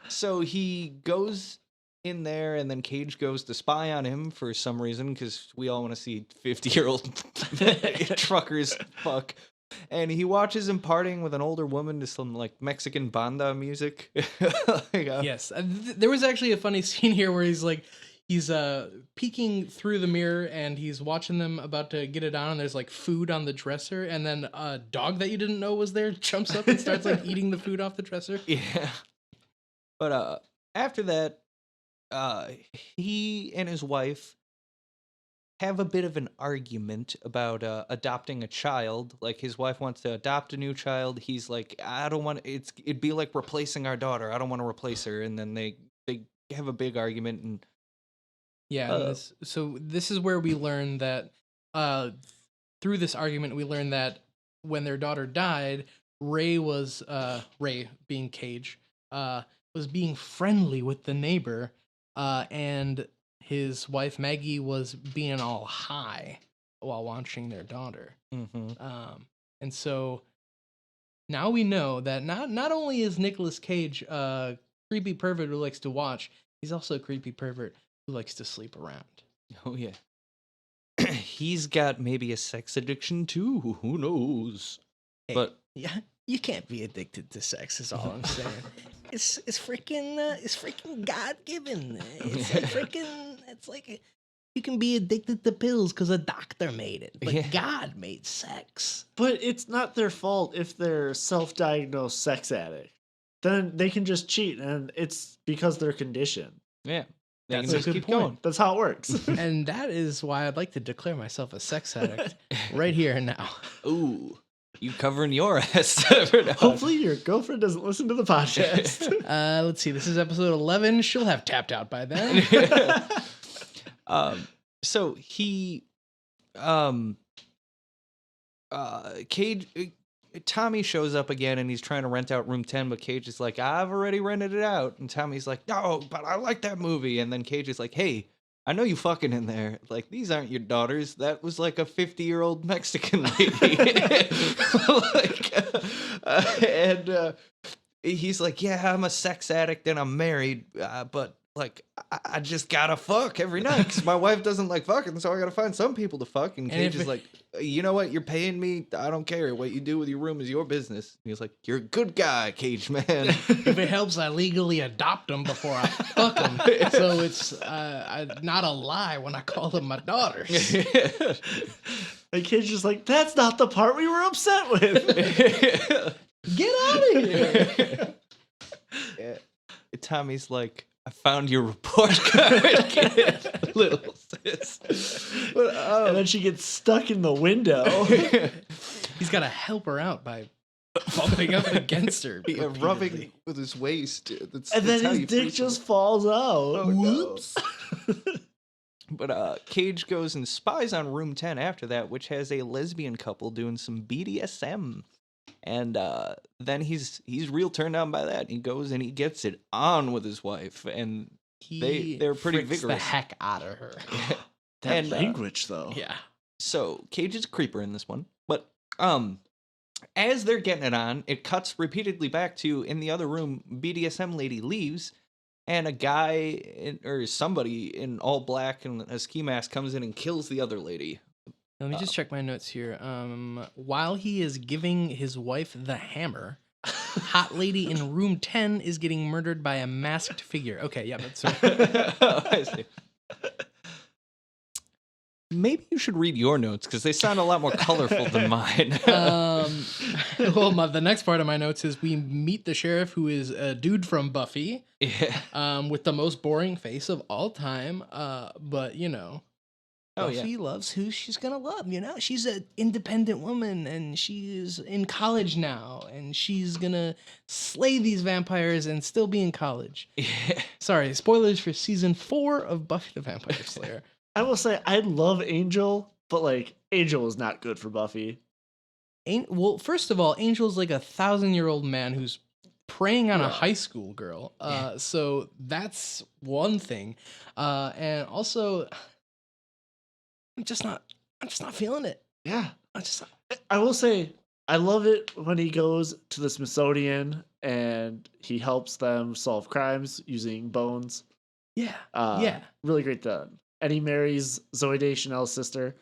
So he goes in there, and then Cage goes to spy on him for some reason, because we all want to see 50-year-old truckers fuck. And he watches him partying with an older woman to some like Mexican banda music. Yes, there was actually a funny scene here where he's peeking through the mirror, and he's watching them about to get it on, and there's like food on the dresser, and then a dog that you didn't know was there jumps up and starts like eating the food off the dresser. Yeah. But after that, he and his wife have a bit of an argument about adopting a child. Like his wife wants to adopt a new child. He's like, I don't want it'd be like replacing our daughter. I don't want to replace her. And then they have a big argument, and yeah. So this is where we learn that through this argument we learn that when their daughter died, Ray being Cage was being friendly with the neighbor, and his wife Maggie was being all high while watching their daughter. And so now we know that not only is Nicolas Cage a creepy pervert who likes to watch, he's also a creepy pervert who likes to sleep around. oh yeah, he's got maybe a sex addiction too. Who knows? Hey, But yeah, you can't be addicted to sex. Is all I'm saying. It's freaking God given. It's like you can be addicted to pills because a doctor made it, but Yeah. God made sex. But it's not their fault if they're self-diagnosed sex addict. Then they can just cheat, and it's because they're conditioned. yeah, they That's can a just good keep point. going. That's how it works. And that is why I'd like to declare myself a sex addict right here and now. Ooh, you covering your ass. for now. Hopefully your girlfriend doesn't listen to the podcast. Let's see. This is episode 11. She'll have tapped out by then. So he, Cage, Tommy shows up again, and he's trying to rent out room 10, but Cage is like, I've already rented it out. And Tommy's like, no, but I like that movie. And then Cage is like, hey, I know you fucking in there. Like, these aren't your daughters. That was like a 50-year-old Mexican lady. And he's like, yeah, I'm a sex addict and I'm married, but like, I just gotta fuck every night because my wife doesn't like fucking, so I gotta find some people to fuck. And Cage is like, you know what? You're paying me. I don't care. What you do with your room is your business. And he's like, you're a good guy, Cage man. If it helps, I legally adopt them before I fuck them. So it's not a lie when I call them my daughters. And Cage's just like, that's not the part we were upset with. Get out of here. Yeah. Tommy's like, I found your report card, little sis. But, And then she gets stuck in the window. He's got to help her out by bumping up against her. yeah, rubbing with his waist. And then his dick just falls out. Whoops. But Cage goes and spies on room 10 after that, which has a lesbian couple doing some BDSM. And then he's real turned on by that. He goes and he gets it on with his wife, and they're pretty freaks vigorous. the heck out of her. That language, though. Yeah. So Cage is a creeper in this one, but as they're getting it on, it cuts repeatedly back to in the other room. BDSM lady leaves, and a guy or somebody in all black and a ski mask comes in and kills the other lady. Let me just check my notes here. While he is giving his wife the hammer, hot lady in room 10 is getting murdered by a masked figure. Okay, yeah, that's right. I see. Maybe you should read your notes because they sound a lot more colorful than mine. Well, the next part of my notes is we meet the sheriff, who is a dude from Buffy, with the most boring face of all time. But you know. Buffy loves who she's gonna love, you know? She's an independent woman, and she's in college now, and she's gonna slay these vampires and still be in college. Yeah. Sorry, spoilers for season 4 of Buffy the Vampire Slayer. I will say, I love Angel, but, like, Angel is not good for Buffy. Well, first of all, Angel's like a 1,000-year-old man who's preying on a high school girl. So that's one thing. And also... I'm just not feeling it. Yeah. I'm just not. I will say, I love it when he goes to the Smithsonian and he helps them solve crimes using bones. Yeah. Really great done. And he marries Zooey Deschanel's sister.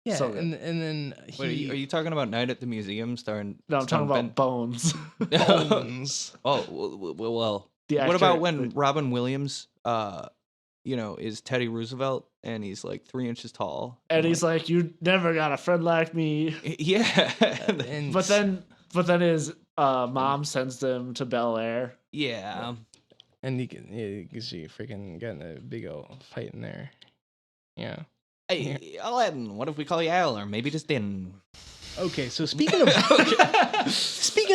Yeah. So and then he... Wait, are you talking about Night at the Museum starring... No, I'm talking about Bones. Bones. Oh, well. The What actor- about when Robin Williams, is Teddy Roosevelt and he's like 3 inches tall? And he's like, you never got a friend like me. Yeah. And But then his mom sends them to Bel Air. Yeah. And you can see freaking getting a big old fight in there. Yeah. Hey, Aladdin, what if we call you Al, or maybe just Din? Okay, so speaking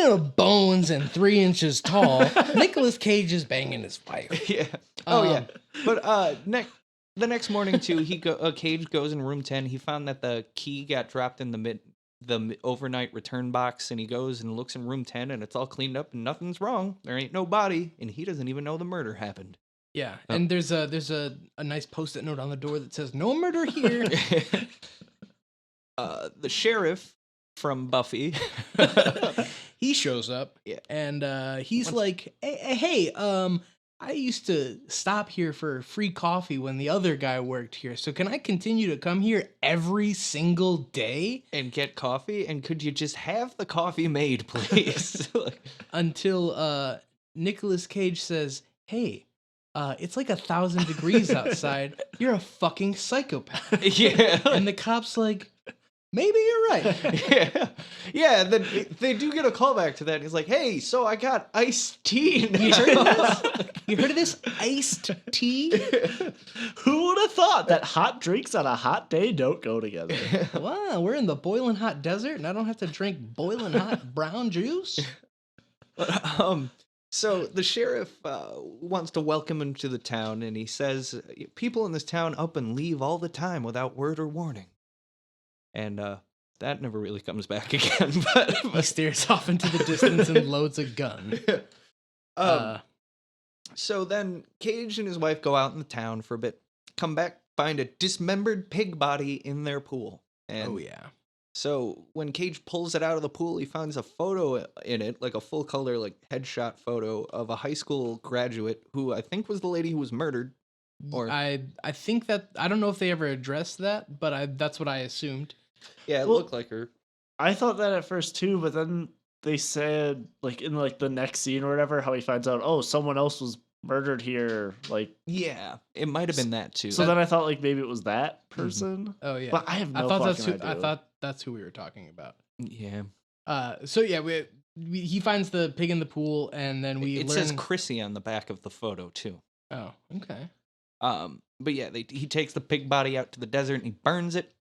of bones and 3 inches tall, Nicolas Cage is banging his wife. Yeah. Oh, yeah. But the next morning, too, Cage goes in room 10. He found that the key got dropped in the overnight return box, and he goes and looks in room 10, and it's all cleaned up, and nothing's wrong. There ain't no body, and he doesn't even know the murder happened. Yeah, and there's a nice post-it note on the door that says, "No murder here." The sheriff from Buffy, he shows up, and he's like, hey, I used to stop here for free coffee when the other guy worked here, so can I continue to come here every single day? And get coffee? And could you just have the coffee made, please? Until Nicolas Cage says, hey, it's like 1,000 degrees outside. You're a fucking psychopath. Yeah. And the cop's like, maybe you're right. Yeah. Then they do get a callback to that. And he's like, hey, so I got iced tea now. You heard of this? You heard of this iced tea? Who would have thought that hot drinks on a hot day don't go together? Wow, we're in the boiling hot desert and I don't have to drink boiling hot brown juice? So the sheriff wants to welcome him to the town, and he says, people in this town up and leave all the time without word or warning. And that never really comes back again. But he stares off into the distance and loads a gun. So then Cage and his wife go out in the town for a bit, come back find a dismembered pig body in their pool. And Oh yeah. so when Cage pulls it out of the pool, he finds a photo in it, like a full color, like headshot photo of a high school graduate who I think was the lady who was murdered. Or I think that I don't know if they ever addressed that, but that's what I assumed. yeah, it Well, looked like her. I thought that at first too, but then they said like in like the next scene or whatever, how he finds out, oh, someone else was murdered here. Like, Yeah, it might have been that too. so then I thought like maybe it was that person. Oh yeah. But I have no I thought fucking that's who, I idea. thought that's who we were talking about. Yeah, So yeah, he finds the pig in the pool, and then we it learn. says Chrissy on the back of the photo too. Oh, okay. But yeah, he takes the pig body out to the desert and he burns it.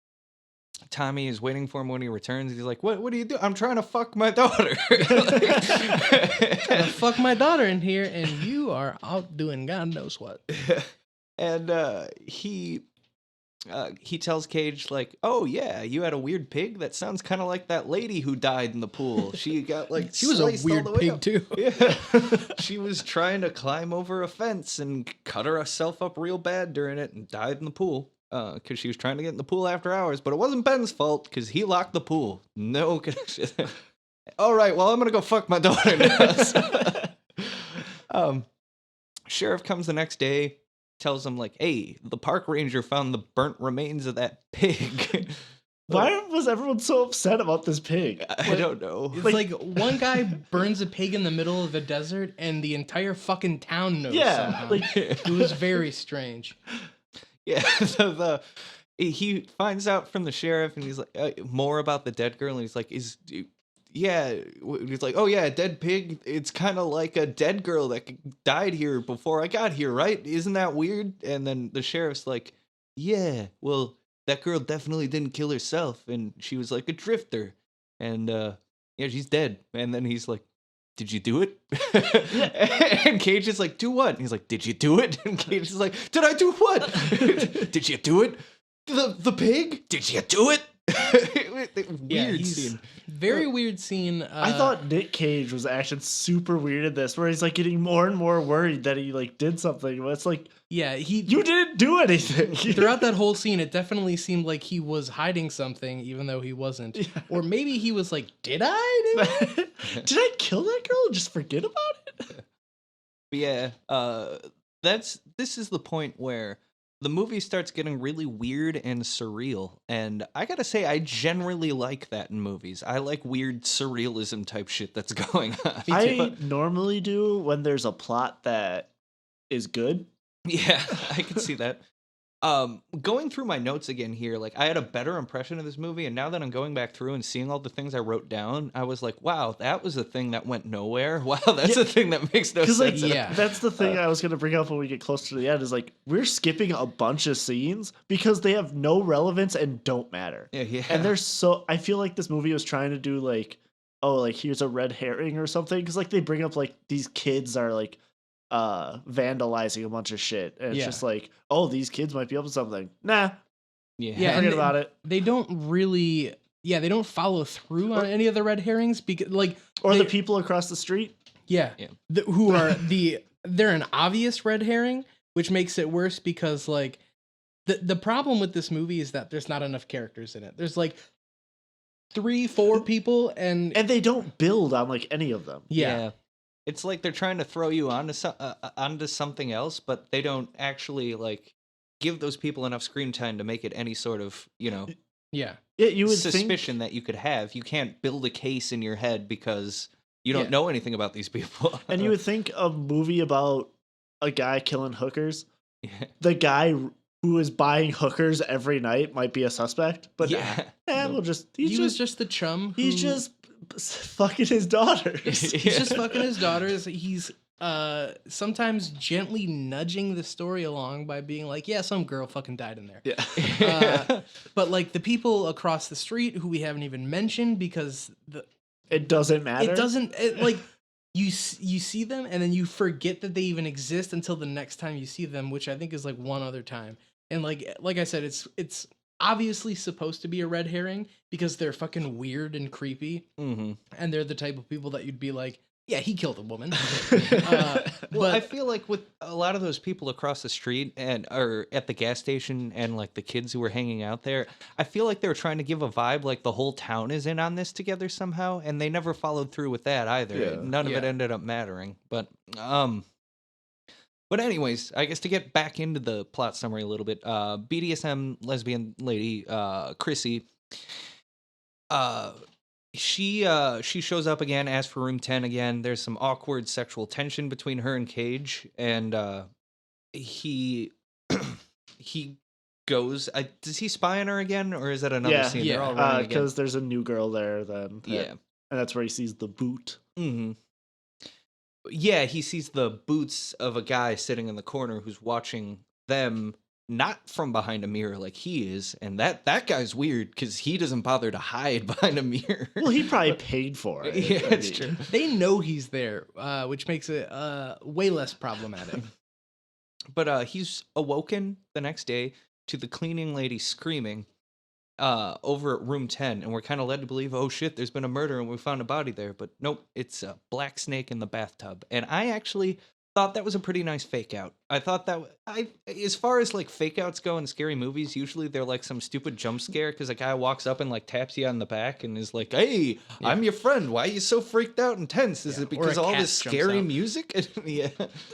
Tommy is waiting for him when he returns. He's like, "What do you do? I'm trying to fuck my daughter." Trying to fuck my daughter in here, and you are out doing God knows what. And he tells Cage like, "Oh yeah, you had a weird pig that sounds kind of like that lady who died in the pool. She got like She was a sliced all weird the way pig up." too. Yeah, she was trying to climb over a fence and cut herself up real bad during it and died in the pool. Because she was trying to get in the pool after hours, but it wasn't Ben's fault because he locked the pool. No connection. All right, well, I'm gonna go fuck my daughter now. Sheriff comes the next day, tells him like, "Hey, the park ranger found the burnt remains of that pig." Why was everyone so upset about this pig? I don't know. It's like one guy burns a pig in the middle of the desert, and the entire fucking town knows. Yeah, somehow. like- It was very strange. Yeah, so he finds out from the sheriff, and he's like more about the dead girl, and he's like, he's like, "Oh yeah, a dead pig. It's kind of like a dead girl that died here before I got here, right? Isn't that weird?" And then the sheriff's like, "Yeah, well, that girl definitely didn't kill herself, and she was like a drifter, and yeah, she's dead." And then he's like, "Did you do it?" And Cage is like, "Do what?" And he's like, "Did you do it?" And Cage is like, "Did I do what?" "Did you do it? The pig? Did you do it?" Weird scene. Very weird scene. I thought Nick Cage was acting super weird in this, where he's like getting more and more worried that he like did something. But it's like, yeah, you didn't do anything. throughout that whole scene, it definitely seemed like he was hiding something, even though he wasn't. Yeah. Or maybe he was like, "Did I do it?" Did I kill that girl and just forget about it? But yeah, this is the point where the movie starts getting really weird and surreal, and I gotta say, I generally like that in movies. I like weird surrealism type shit that's going on. I normally do when there's a plot that is good. Yeah, I can see that. Going through my notes again here, like I had a better impression of this movie, and now that I'm going back through and seeing all the things I wrote down, I was like, wow, that was a thing that went nowhere. Wow, that's a thing that makes no sense. Like, Yeah. that's the thing I was gonna bring up when we get closer to the end. Is like we're skipping a bunch of scenes because they have no relevance and don't matter. Yeah. And there's so I feel like this movie was trying to do like, oh, like here's a red herring or something, because like they bring up like these kids are like vandalizing a bunch of shit, and it's Yeah. just like, oh, these kids might be up to something. Nah, Yeah, forget and about it. They don't really. Yeah, they don't follow through on any of the red herrings because, like, Or they- the people across the street. Yeah. Yeah. Who are they're an obvious red herring, which makes it worse because like the problem with this movie is that there's not enough characters in it. There's like 3-4 people and And they don't build on like any of them. yeah. It's like they're trying to throw you onto something else, but they don't actually like give those people enough screen time to make it any sort of, Yeah. Yeah, you would suspicion that you could have. You can't build a case in your head because you don't Yeah. know anything about these people. And you would think a movie about a guy killing hookers, Yeah. the guy who is buying hookers every night might be a suspect, but Yeah. we'll just He was just the chum. he's who- just fucking his daughters. he's just fucking his daughters. He's sometimes gently nudging the story along by being like, yeah, some girl fucking died in there. Yeah. But like the people across the street who we haven't even mentioned because It doesn't matter. it doesn't like you see them and then you forget that they even exist until the next time you see them, which I think is like one other time. And like I said, it's obviously supposed to be a red herring because they're fucking weird and creepy, Mm-hmm. and they're the type of people that you'd be like, Yeah, he killed a woman. Well, I but feel like with a lot of those people across the street or at the gas station and like the kids who were hanging out there, I feel like they were trying to give a vibe like the whole town is in on this together somehow, and they never followed through with that either. Yeah. None of it Yeah. ended up mattering. But anyways, I guess to get back into the plot summary a little bit, BDSM lesbian lady, Chrissy, uh she shows up again, asks for room 10 again. There's some awkward sexual tension between her and Cage, and he he goes. Does he spy on her again, or is that another Yeah, scene? yeah, They're all running again. because there's a new girl there then. Yeah. And that's where he sees the boot. Mm-hmm. Yeah, he sees the boots of a guy sitting in the corner who's watching them, not from behind a mirror like he is, and that guy's weird because he doesn't bother to hide behind a mirror. Well, he probably paid for it. Yeah, I it's mean. true. they know he's there, which makes it way less problematic. But he's awoken the next day to the cleaning lady screaming over at room 10, and we're kind of led to believe, oh shit, there's been a murder and we found a body there. But nope, it's a black snake in the bathtub. And I actually thought that was a pretty nice fake out. I thought that as far as like fake outs go in scary movies, usually they're like some stupid jump scare because a guy walks up and like taps you on the back and is like, hey, I'm your friend, why are you so freaked out and tense? Is Yeah, it or because a of all cat this jumps scary out. music? Yeah.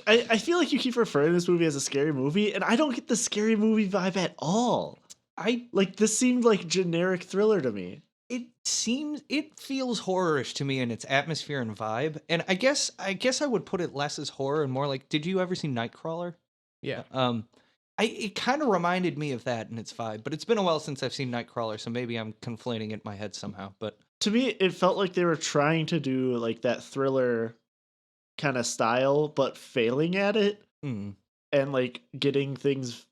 I feel like you keep referring to this movie as a scary movie, and I don't get the scary movie vibe at all. Like, this seemed like generic thriller to me. It feels horror-ish to me in its atmosphere and vibe. And I guess I would put it less as horror and more like, did you ever see Nightcrawler? Yeah. It kind of reminded me of that in its vibe, but it's been a while since I've seen Nightcrawler, so maybe I'm conflating it in my head somehow. But To me, it felt like they were trying to do like that thriller kind of style, but failing at it mm, and like getting things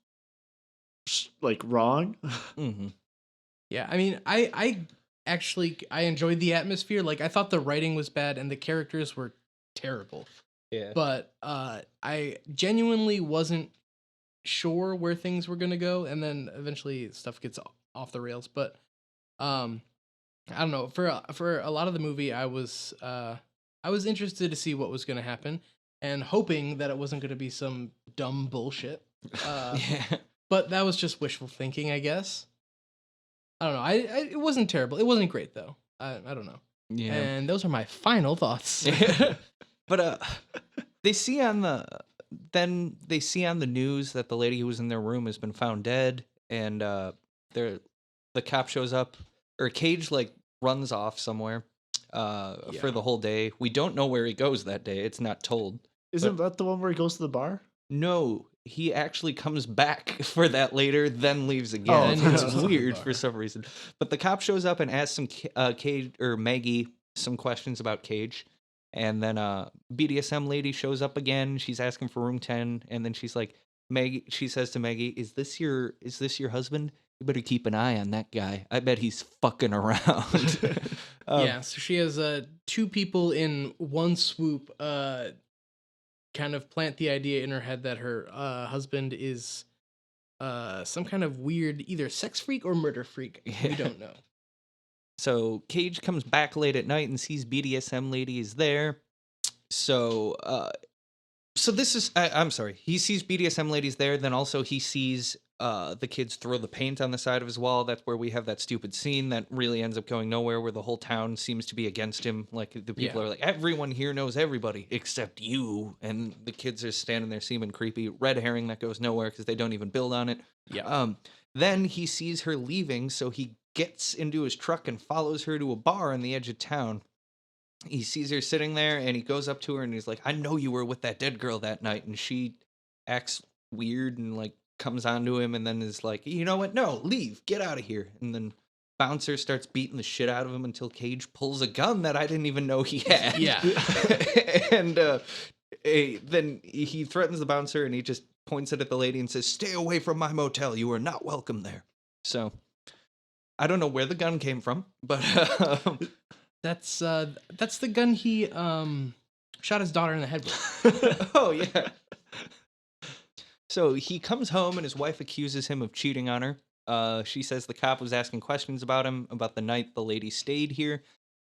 like wrong. mhm. Yeah, I mean, I actually I enjoyed the atmosphere. Like, I thought the writing was bad and the characters were terrible. Yeah. But I genuinely wasn't sure where things were gonna go, and then eventually stuff gets off the rails. But I don't know. For a lot of the movie, I was interested to see what was gonna happen and hoping that it wasn't gonna be some dumb bullshit. Yeah. But that was just wishful thinking, I guess. I don't know. It wasn't terrible. It wasn't great though. I don't know. Yeah. And those are my final thoughts. But they see on the news that the lady who was in their room has been found dead, and the cop shows up, or Cage like runs off somewhere for the whole day. We don't know where he goes that day. It's not told. Isn't that the one where he goes to the bar? No, he actually comes back for that later, then leaves again. Oh, It's okay. weird for some reason. But the cop shows up and asks some Cage or Maggie some questions about Cage, and then BDSM lady shows up again. She's asking for room 10, and then she's like, Maggie. She says to Maggie, "Is this your husband? You better keep an eye on that guy. I bet he's fucking around." Yeah, so she has two people in one swoop kind of plant the idea in her head that her husband is some kind of weird either sex freak or murder freak. We don't know. So Cage comes back late at night and sees BDSM lady is there. So this is I'm sorry. He sees BDSM ladies there. Then also he sees the kids throw the paint on the side of his wall. That's where we have that stupid scene that really ends up going nowhere, where the whole town seems to be against him. Like the people are like, everyone here knows everybody except you, and the kids are standing there seeming creepy. Red herring that goes nowhere because they don't even build on it. Yeah. Then he sees her leaving, so he gets into his truck and follows her to a bar on the edge of town. He sees her sitting there, and he goes up to her, and he's like, "I know you were with that dead girl that night." And she acts weird and like comes onto him, and then is like, "You know what? No, leave, get out of here." And then Bouncer starts beating the shit out of him until Cage pulls a gun that I didn't even know he had. Yeah. And then he threatens the Bouncer, and he just points it at the lady and says, "Stay away from my motel. You are not welcome there." So I don't know where the gun came from, but That's the gun he shot his daughter in the head with. oh yeah. So he comes home and his wife accuses him of cheating on her. She says the cop was asking questions about him about the night the lady stayed here.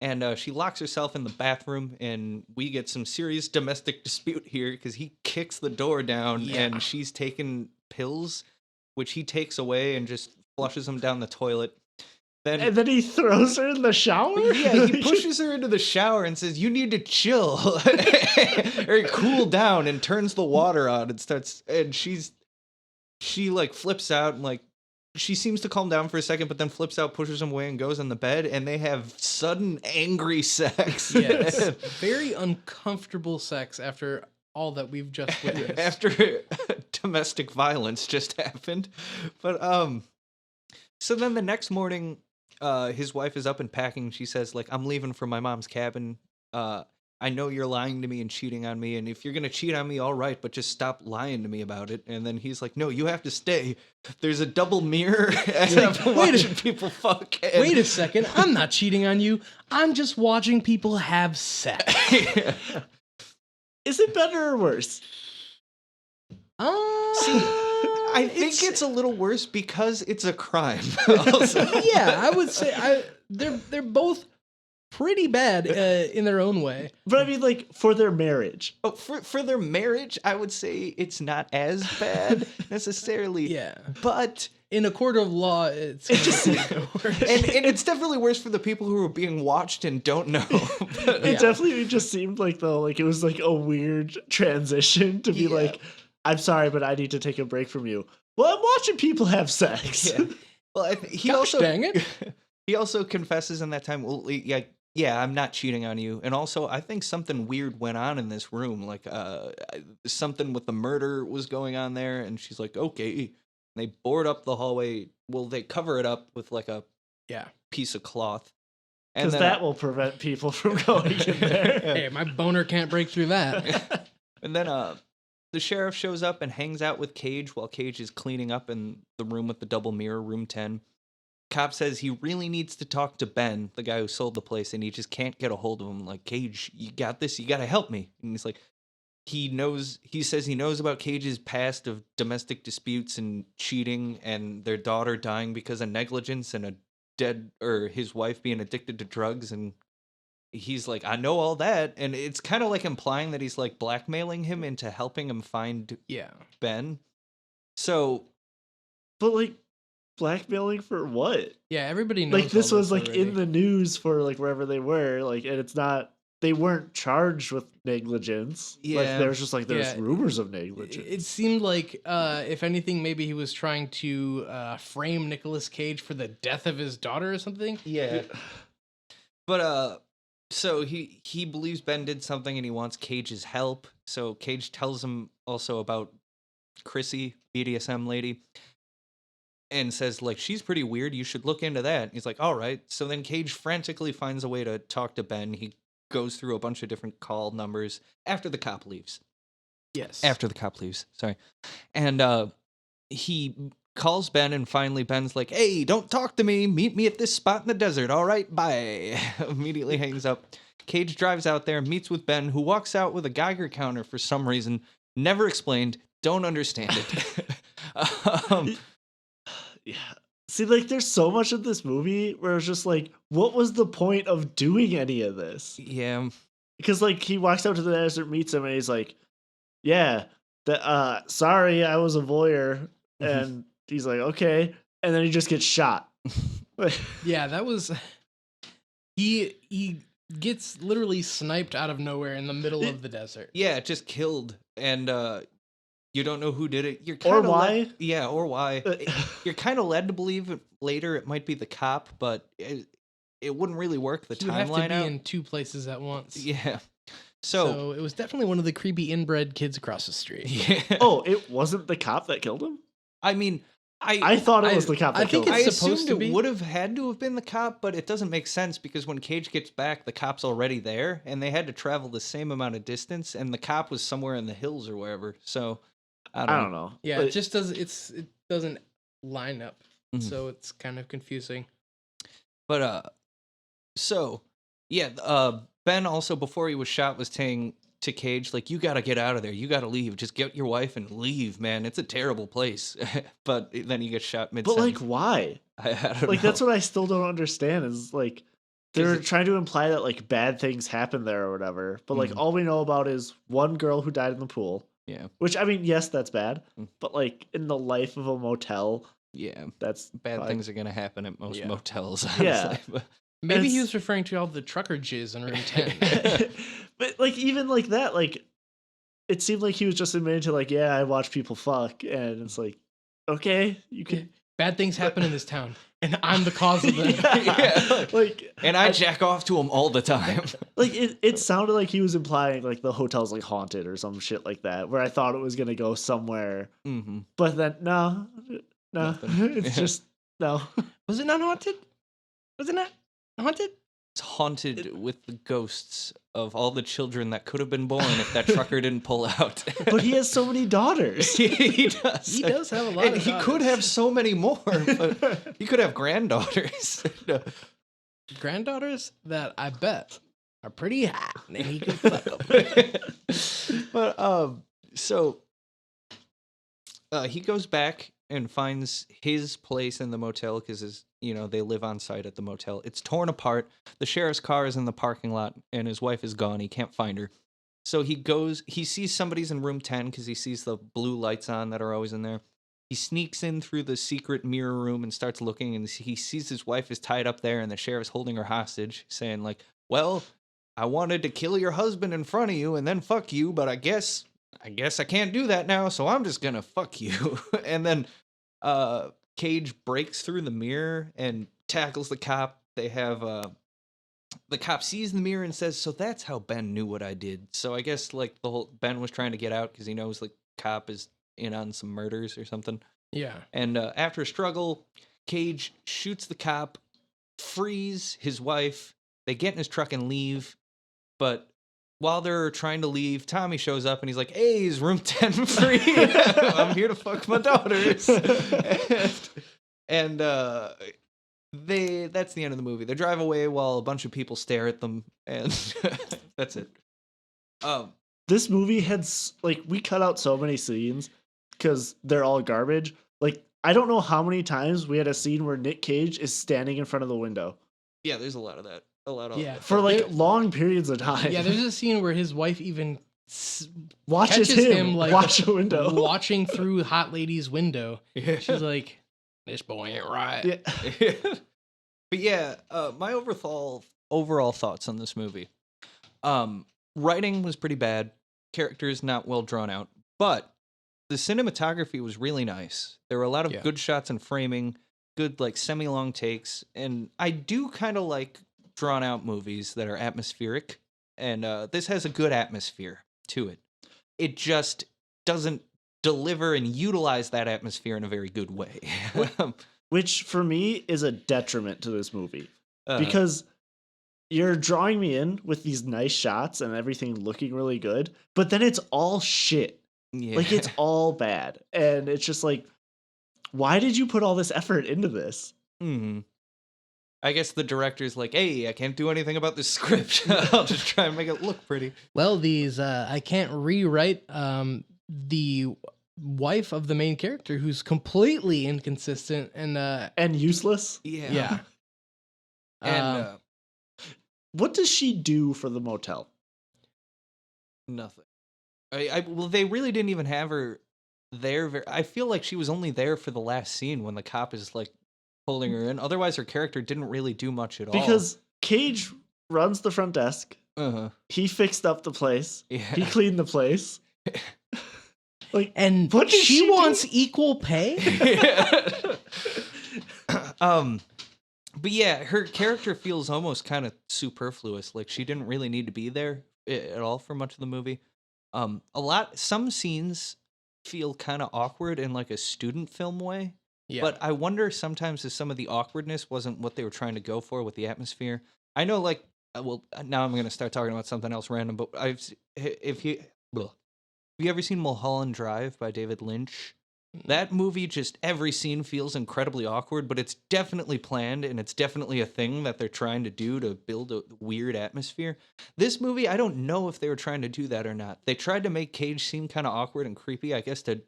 And she locks herself in the bathroom, and we get some serious domestic dispute here because he kicks the door down, and she's taking pills, which he takes away and just flushes them down the toilet. And then he throws her in the shower? Yeah, he pushes her into the shower and says, "You need to chill," or cool down, and turns the water on and starts. And she like flips out and like. She seems to calm down for a second, but then flips out, pushes him away, and goes on the bed, and they have sudden, angry sex. Yes. Very uncomfortable sex after all that we've just witnessed. After domestic violence just happened. But, so then the next morning, his wife is up and packing. She says, like, "I'm leaving for my mom's cabin. I know you're lying to me and cheating on me, and if you're going to cheat on me, all right, but just stop lying to me about it." And then he's like, "No, you have to stay. There's a double mirror, and I've been watching people fuck." And... Wait a second. I'm not cheating on you. I'm just watching people have sex. Is it better or worse? I think it's a little worse because it's a crime. Also. Yeah, I would say they're both pretty bad in their own way. But I mean, like, for their marriage. Oh, for their marriage, I would say it's not as bad necessarily. Yeah. But in a court of law, it's just worse. And it's definitely worse for the people who are being watched and don't know. It definitely just seemed like, though, like it was like a weird transition to be like, "I'm sorry, but I need to take a break from you." Well, I'm watching people have sex. Yeah. Well, dang it. He also confesses in that time, well, yeah, I'm not cheating on you. And also, I think something weird went on in this room. Like, something with the murder was going on there. And she's like, "Okay." And they board up the hallway. Well, they cover it up with like a piece of cloth. Because that will prevent people from going in there. Hey, my boner can't break through that. And then the sheriff shows up and hangs out with Cage while Cage is cleaning up in the room with the double mirror, room 10. Cop says he really needs to talk to Ben, the guy who sold the place, and he just can't get a hold of him. Like, "Cage, you got this. You got to help me." And he's like, he says he knows about Cage's past of domestic disputes and cheating and their daughter dying because of negligence and his wife being addicted to drugs. And he's like, "I know all that." And it's kind of like implying that he's like blackmailing him into helping him find Ben. So, but like, blackmailing for what? Yeah, everybody knows. Like, this was like already. in the news for like wherever they were, like, and it's not. They weren't charged with negligence. Yeah. Like, there was just like there's rumors of negligence. It seemed like, if anything, maybe he was trying to frame Nicolas Cage for the death of his daughter or something. Yeah. But so he believes Ben did something and he wants Cage's help. So Cage tells him also about Chrissy, BDSM lady, and says, like, "She's pretty weird. You should look into that." And he's like, "All right." So then Cage frantically finds a way to talk to Ben. He goes through a bunch of different call numbers after the cop leaves. Yes. After the cop leaves. Sorry. And he calls Ben, and finally Ben's like, "Hey, don't talk to me. Meet me at this spot in the desert. All right, bye." Immediately hangs up. Cage drives out there, meets with Ben, who walks out with a Geiger counter for some reason. Never explained. Don't understand it. Yeah. See, like, there's so much of this movie where it's just like, what was the point of doing any of this? Yeah. Because, like, he walks out to the desert, meets him, and he's like, "Yeah, sorry, I was a voyeur." And he's like, "Okay." And then he just gets shot. Yeah, that was... He gets literally sniped out of nowhere in the middle of the desert. Yeah, just killed. And you don't know who did it. You're Or kinda why. Or why. You're kind of led to believe later it might be the cop, but it wouldn't really work the He would have to timeline be out. in two places at once. Yeah. So it was definitely one of the creepy inbred kids across the street. Yeah. Oh, it wasn't the cop that killed him? I mean, I thought it was the cop that killed him. I it's supposed assumed to it be. would have had to have been the cop, but it doesn't make sense because when Cage gets back, the cop's already there, and they had to travel the same amount of distance, and the cop was somewhere in the hills or wherever. So I don't know. Yeah, But it just does. It doesn't line up, Mhm. so it's kind of confusing. But Ben also, before he was shot, was saying to Cage, like, "You got to get out of there. You got to leave. Just get your wife and leave, man. It's a terrible place." But then he gets shot mid. But, like, why? I don't Like, know. that's what I still don't understand is, like, They're it- trying to imply that like bad things happen there or whatever, but like Mhm. all we know about is one girl who died in the pool. Yeah. Which I mean, yes, that's bad, Mm. but like in the life of a motel, Yeah. that's Bad probably- things are gonna happen at most Yeah. motels. Yeah. Honestly. But- Maybe he it's- was referring to all the trucker jizz in room 10. But like even like that, like it seemed like he was just admitting to like, yeah, I watch people fuck, and it's like, okay, you can. Bad things happen in this town, and I'm the cause of them. Yeah. Like and I jack off to him all the time. like it sounded like he was implying like the hotel's like haunted or some shit like that, where I thought it was gonna go somewhere, Mm-hmm. but then no, Nothing. it's just no. Was it not haunted? Was it not haunted? It's haunted with the ghosts of all the children that could have been born if that trucker didn't pull out. But he has so many daughters. he does. He does have a lot And of he could daughters. have so many more, but he could have granddaughters. No. Granddaughters that I bet are pretty hot, and he could fuck them. But so he goes back and finds his place in the motel because they live on site at the motel. It's torn apart. The sheriff's car is in the parking lot, and his wife is gone. He can't find her. So he sees somebody's in room 10 because he sees the blue lights on that are always in there. He sneaks in through the secret mirror room and starts looking, and he sees his wife is tied up there, and the sheriff's holding her hostage, saying like, well, I wanted to kill your husband in front of you and then fuck you, but I guess I can't do that now, so I'm just gonna fuck you. And then Cage breaks through the mirror and tackles the cop. They have the cop sees the mirror and says, so that's how Ben knew what I did. So I guess like Ben was trying to get out because he knows like cop is in on some murders or something. Yeah. And after a struggle, Cage shoots the cop, frees his wife. They get in his truck and leave. But while they're trying to leave, Tommy shows up and he's like, hey, is room 10 free? I'm here to fuck my daughters. and that's the end of the movie. They drive away while a bunch of people stare at them, and that's it. This movie had like we cut out so many scenes because they're all garbage. Like I don't know how many times we had a scene where Nick Cage is standing in front of the window. Yeah, there's a lot of that. Yeah. For like long periods of time. Yeah, there's a scene where his wife even watches catches him like watch a window. watching through hot lady's window. Yeah. She's like, this boy ain't right. Yeah. But yeah, my overall thoughts on this movie. Writing was pretty bad. Characters not well drawn out. But the cinematography was really nice. There were a lot of good shots and framing, good like semi-long takes. And I do kind of like drawn out movies that are atmospheric. And this has a good atmosphere to it. It just doesn't deliver and utilize that atmosphere in a very good way. Which for me is a detriment to this movie. Uh, Because you're drawing me in with these nice shots and everything looking really good, but then it's all shit. yeah. Like it's all bad. And it's just like, why did you put all this effort into this? Hmm. I guess the director's like, hey, I can't do anything about this script. I'll just try and make it look pretty. Well, these I can't rewrite the wife of the main character who's completely inconsistent And useless. yeah. And What does she do for the motel? nothing. Well, they really didn't even have her there. I feel like she was only there for the last scene when the cop is like pulling her in. Otherwise, her character didn't really do much at all. Because Cage runs the front desk. Uh-huh. He fixed up the place. Yeah. He cleaned the place. Like, And what does she she do? wants equal pay? But yeah, her character feels almost kind of superfluous. Like she didn't really need to be there at all for much of the movie. Some scenes feel kind of awkward in like a student film way. Yeah. But I wonder sometimes if some of the awkwardness wasn't what they were trying to go for with the atmosphere. I know, like, now I'm going to start talking about something else random, but have you ever seen Mulholland Drive by David Lynch? That movie, just every scene feels incredibly awkward, but it's definitely planned, and it's definitely a thing that they're trying to do to build a weird atmosphere. This movie, I don't know if they were trying to do that or not. They tried to make Cage seem kind of awkward and creepy, I guess, to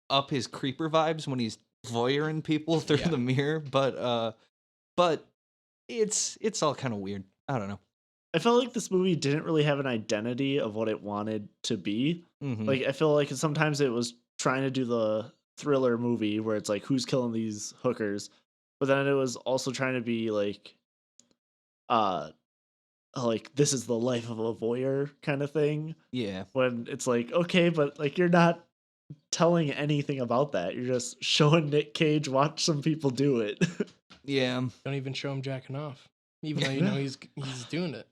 up his creeper vibes when he's voyeuring people through the mirror, but it's all kind of weird. I don't know. I felt like this movie didn't really have an identity of what it wanted to be. Mhm. Like, I feel like sometimes it was trying to do the thriller movie where it's like, who's killing these hookers? But then it was also trying to be like this is the life of a voyeur kind of thing. Yeah. When it's like, okay, but like you're not telling anything about that. You're just showing Nick Cage watch some people do it. Yeah. Don't even show him jacking off, even though you know he's doing it.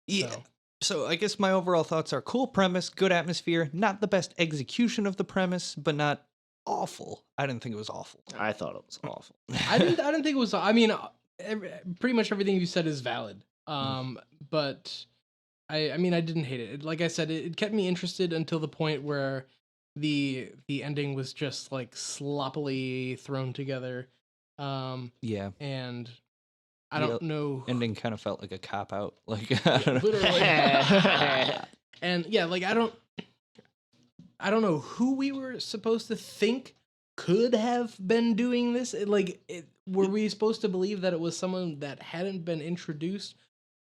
Yeah. So. So I guess my overall thoughts are cool premise, good atmosphere, not the best execution of the premise, but not awful. I didn't think it was awful. I thought it was awful. I didn't think it was. I mean, pretty much everything you said is valid. But I mean, I didn't hate it. Like I said, it kept me interested until the point where the ending was just like sloppily thrown together. Yeah. And I don't know. Ending kind of felt like a cop out. Like I don't know. Literally. And yeah, like I don't know who we were supposed to think could have been doing this. Were we supposed to believe that it was someone that hadn't been introduced,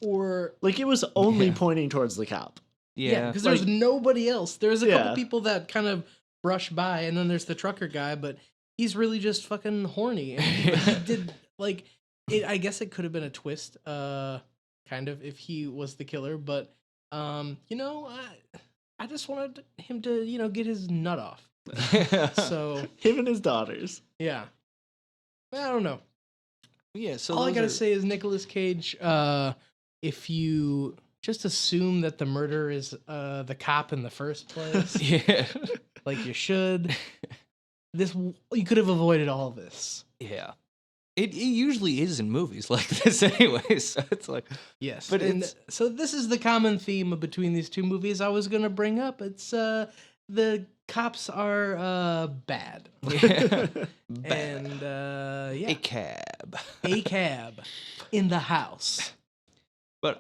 or Like it was only Yeah. pointing towards the cop. Yeah. because there's nobody else. There's a Yeah. couple people that kind of brush by, and then there's the trucker guy, but he's really just fucking horny. And he did like it. I guess it could have been a twist, kind of, if he was the killer. But you know, I just wanted him to, you know, get his nut off. So Him and his daughters. yeah, I don't know. Yeah, so All I those gotta are- say is Nicolas Cage. If you just assume that the murder is the cop in the first place, Yeah. like you should, you could have avoided all this. Yeah. It usually is in movies like this anyway, so it's like Yes, But and it's- so this is the common theme between these two movies I was gonna bring up. It's the cops are bad, bad. and yeah, A cab. a cab in the house. But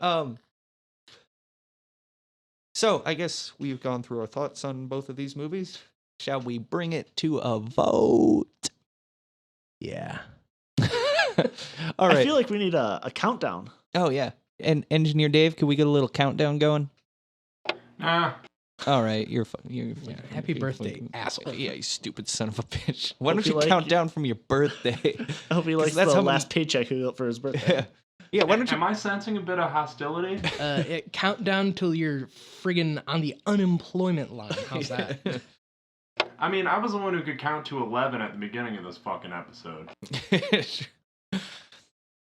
so I guess we've gone through our thoughts on both of these movies. Shall we bring it to a vote? Yeah. All right. I feel like we need a countdown. Oh yeah. And Engineer Dave, could we get a little countdown going? Nah. All right, you're Happy birthday, asshole. Yeah, you stupid son of a bitch. Why Hope don't you you like count it. down from your birthday? I hope he likes that's the how many- last paycheck he got for his birthday. Yeah, why don't you? Am I sensing a bit of hostility? Count down till you're friggin' on the unemployment line. How's that? I mean, I was the one who could count to 11 at the beginning of this fucking episode.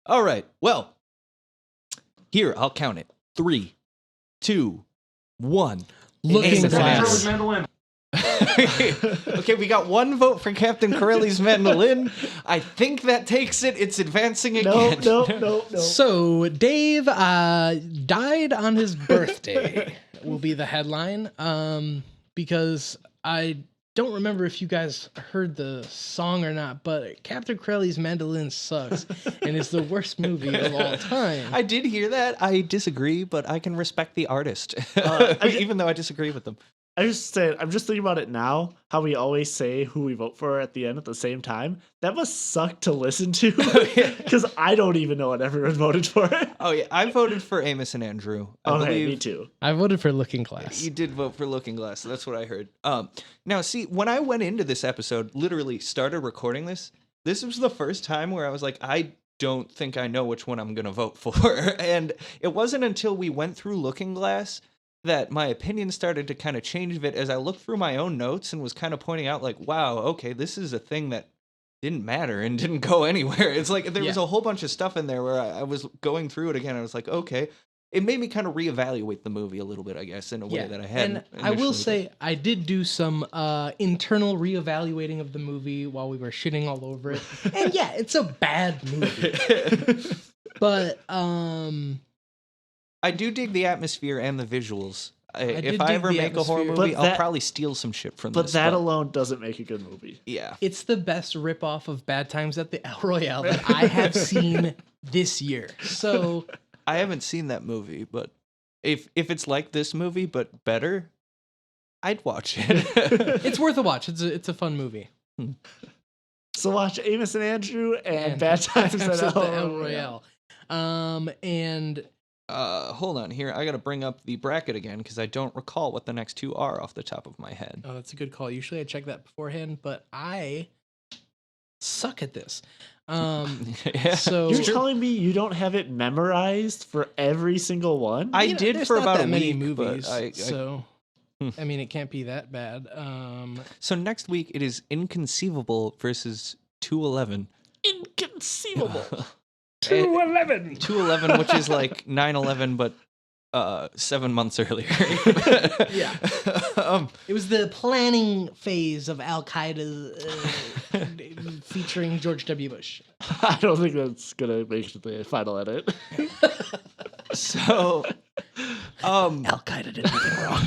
All right. Well, here I'll count it. 3, 2, 1. Looking Amos and Glass. Andrew. Mandolin. Okay, we got one vote for Captain Corelli's mandolin. I think that takes it. It's advancing again. No. So Dave died on his birthday will be the headline. Because I don't remember if you guys heard the song or not, but Captain Corelli's Mandolin sucks and is the worst movie of all time. I did hear that. I disagree, but I can respect the artist, even though I disagree with them. I'm just thinking about it now, how we always say who we vote for at the end at the same time. That must suck to listen to because I don't even know what everyone voted for. Oh yeah, I voted for Amos and Andrew. I Okay, believe me too. I voted for Looking Glass. You did vote for Looking Glass. That's what I heard. Now see, when I went into this episode, literally started recording this was the first time where I was like, I don't think I know which one I'm gonna vote for. And it wasn't until we went through Looking Glass that my opinion started to kind of change a bit as I looked through my own notes and was kind of pointing out like, wow, okay, this is a thing that didn't matter and didn't go anywhere. It's like there was a whole bunch of stuff in there where I was going through it again. I was like, okay. It made me kind of reevaluate the movie a little bit, I guess, in a way that I hadn't. And I will initially, say, I did do some internal reevaluating of the movie while we were shitting all over it. And yeah, it's a bad movie. But I do dig the atmosphere and the visuals. did If I dig ever the make a horror atmosphere. movie, But I'll that- probably steal some shit from But this. that alone doesn't make a good movie. yeah. it's the best ripoff of Bad Times at the El Royale that I have seen this year. So I haven't seen that movie, but if it's like this movie but better, I'd watch it. it's worth a watch. It's a fun movie. So watch Amos and Andrew and And Bad Times at at the El El Royale. And Hold on here. I got to bring up the bracket again because I don't recall what the next two are off the top of my head. oh, that's a good call. Usually I check that beforehand, but I suck at this. Yeah. So You're telling me you don't have it memorized for every single one? I you know, did there's for not about that a many week, but movies, I- so I mean it can't be that bad. So next week it is Inconceivable versus 211. Inconceivable. 211. 211, which is like 9/11, but 7 months earlier. Yeah. It was the planning phase of Al Qaeda featuring George W. Bush. I don't think that's gonna make the final edit. So, Al Qaeda did nothing wrong.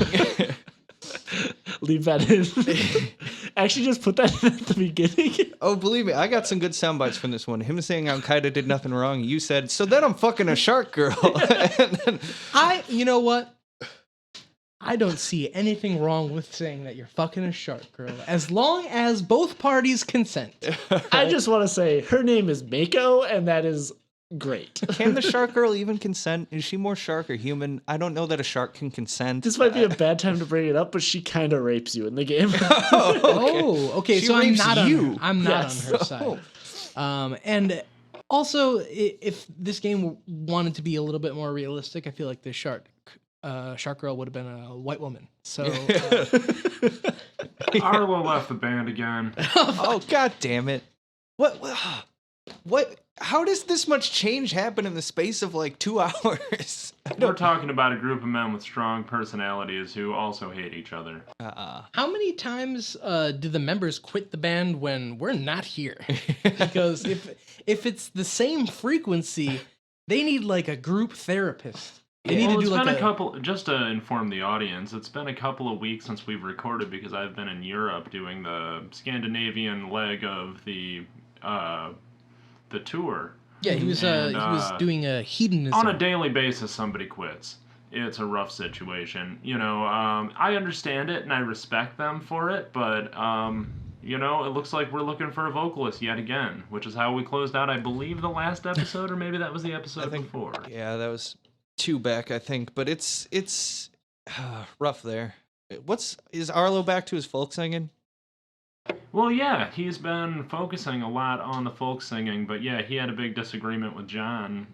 Leave that in. Actually, just put that in at the beginning. oh, believe me, I got some good sound bites from this one. Him saying Al Qaeda did nothing wrong. You said, so then I'm fucking a shark girl. And then, You know what? I don't see anything wrong with saying that you're fucking a shark girl, as long as both parties consent. I just want to say her name is Mako, and that is great. can the shark girl even consent? Is she more shark or human? I don't know that a shark can consent. This might be a bad time to bring it up, but she kind of rapes you in the game. Oh, okay. She So I'm rapes not on you. her. I'm not Yes. on her side. And also, if this game wanted to be a little bit more realistic, I feel like the shark girl would have been a white woman. So Arlo left the band again. Oh, god damn it. What? How does this much change happen in the space of like 2 hours? We're talking about a group of men with strong personalities who also hate each other. how many times do the members quit the band when we're not here? Because if it's the same frequency, they need like a group therapist. They need Well, to it's do been like a couple, just to inform the audience, it's been a couple of weeks since we've recorded because I've been in Europe doing the Scandinavian leg of the tour. Yeah, he was And, doing a hedonism. On a daily basis, somebody quits. It's a rough situation. You know, I understand it and I respect them for it, but, you know, it looks like we're looking for a vocalist yet again, which is how we closed out, I believe, the last episode, or maybe that was the episode before. Yeah, that was 2 back, I think. But it's rough there. Is Arlo back to his folk singing? Well, yeah, he's been focusing a lot on the folk singing, but yeah, he had a big disagreement with John.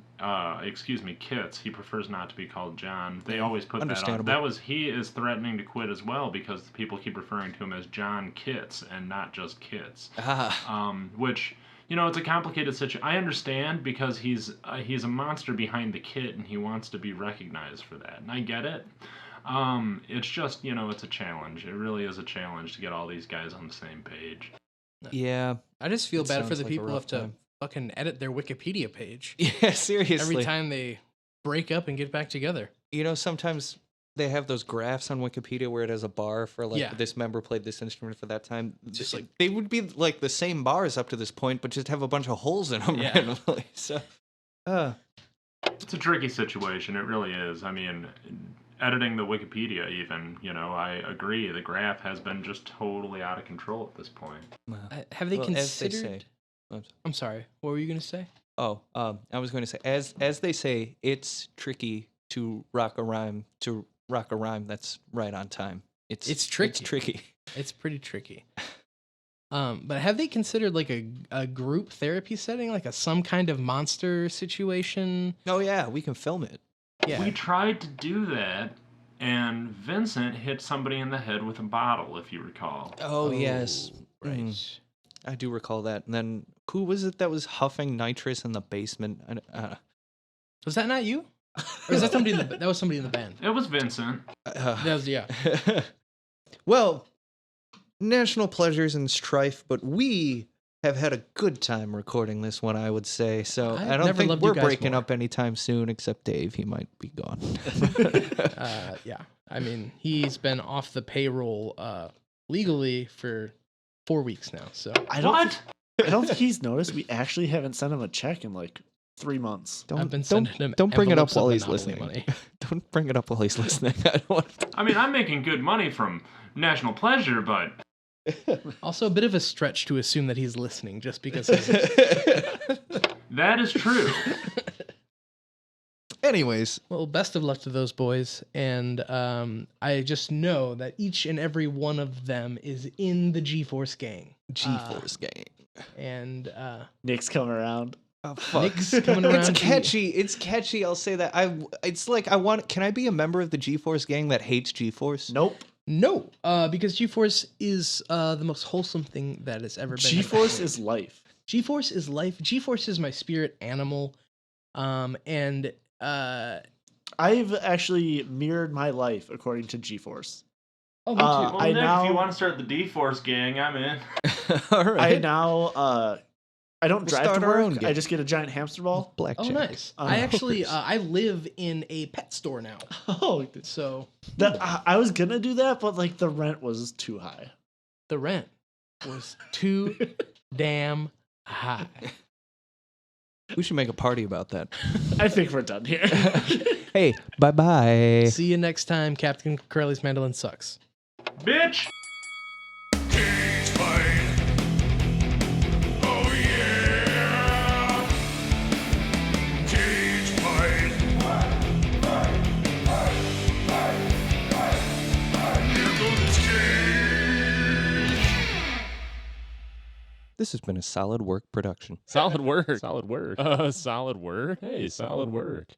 Kits. He prefers not to be called John. They always put that on. Understandable. He is threatening to quit as well because people keep referring to him as John Kits and not just Kits. Which, you know, it's a complicated situation. I understand because he's a monster behind the kit and he wants to be recognized for that, and I get it. It's just, you know, it's a challenge. It really is a challenge to get all these guys on the same page. Yeah. I just feel It bad for sounds the like a people who rough have to time. fucking edit their Wikipedia page Yeah, seriously. every time they break up and get back together. You know, sometimes they have those graphs on Wikipedia where it has a bar for like Yeah. this member played this instrument for that time. Just like- they would be like the same bars up to this point, but just have a bunch of holes in them Yeah. randomly. So, It's a tricky situation. It really is. I mean, editing the Wikipedia even, you know, I agree. The graph has been just totally out of control at this point. Have they well, as they considered? say. I'm sorry. What were you going to say? Oh, I was going to say, as they say, it's tricky to rock a rhyme. That's right on time. It's tricky. It's tricky. It's pretty tricky. But have they considered like a group therapy setting, like some kind of monster situation? Oh yeah, we can film it. Yeah. We tried to do that, and Vincent hit somebody in the head with a bottle, if you recall. Oh yes, Right. I do recall that. And then who was it that was huffing nitrous in the basement? Was that not you? Or is that somebody? That was somebody in the band. It was Vincent. That was, yeah. Well, national pleasures and strife, but we have had a good time recording this one, I would say. So I've I don't never think loved you we're guys breaking more. up anytime soon, except Dave. He might be gone. Yeah. I mean, he's been off the payroll legally for 4 weeks now. So I don't think he's noticed. We actually haven't sent him a check in like 3 months. I've been sending him don't bring it up envelopes of while he's Monopoly listening. money. Don't bring it up while he's listening. I don't want to... I mean, I'm making good money from National Pleasure, but Also, a bit of a stretch to assume that he's listening just because he's. That is true. Anyways, Well, best of luck to those boys. And I just know that each and every one of them is in the G-Force gang. G-Force gang. And Nick's coming around. Oh, fuck. Nick's coming around. It's catchy. It's catchy. I'll say that. It's like I want. Can I be a member of the G-Force gang that hates G-Force? Nope. No, because G-Force is the most wholesome thing that has ever been. G-Force is life. G-Force is life. G-Force is my spirit animal. And I've actually mirrored my life according to G-Force. oh, me too. Well, I Nick, now- if you want to start the D-Force gang, I'm in. All right. I now I don't We'll drive start to our work. own I gang. just get a giant hamster ball. Blackjack. Oh, nice. I actually I live in a pet store now. Oh, So I was gonna do that, but like the rent was too high. the rent was too damn high. We should make a party about that. I think we're done here. Hey, bye-bye. See you next time. Captain Corelli's mandolin sucks. Bitch! Cage fight. Oh yeah. Cage fight. Nicholas Cage. This has been a solid work production. Solid work. Solid work. Solid work. Hey, solid work.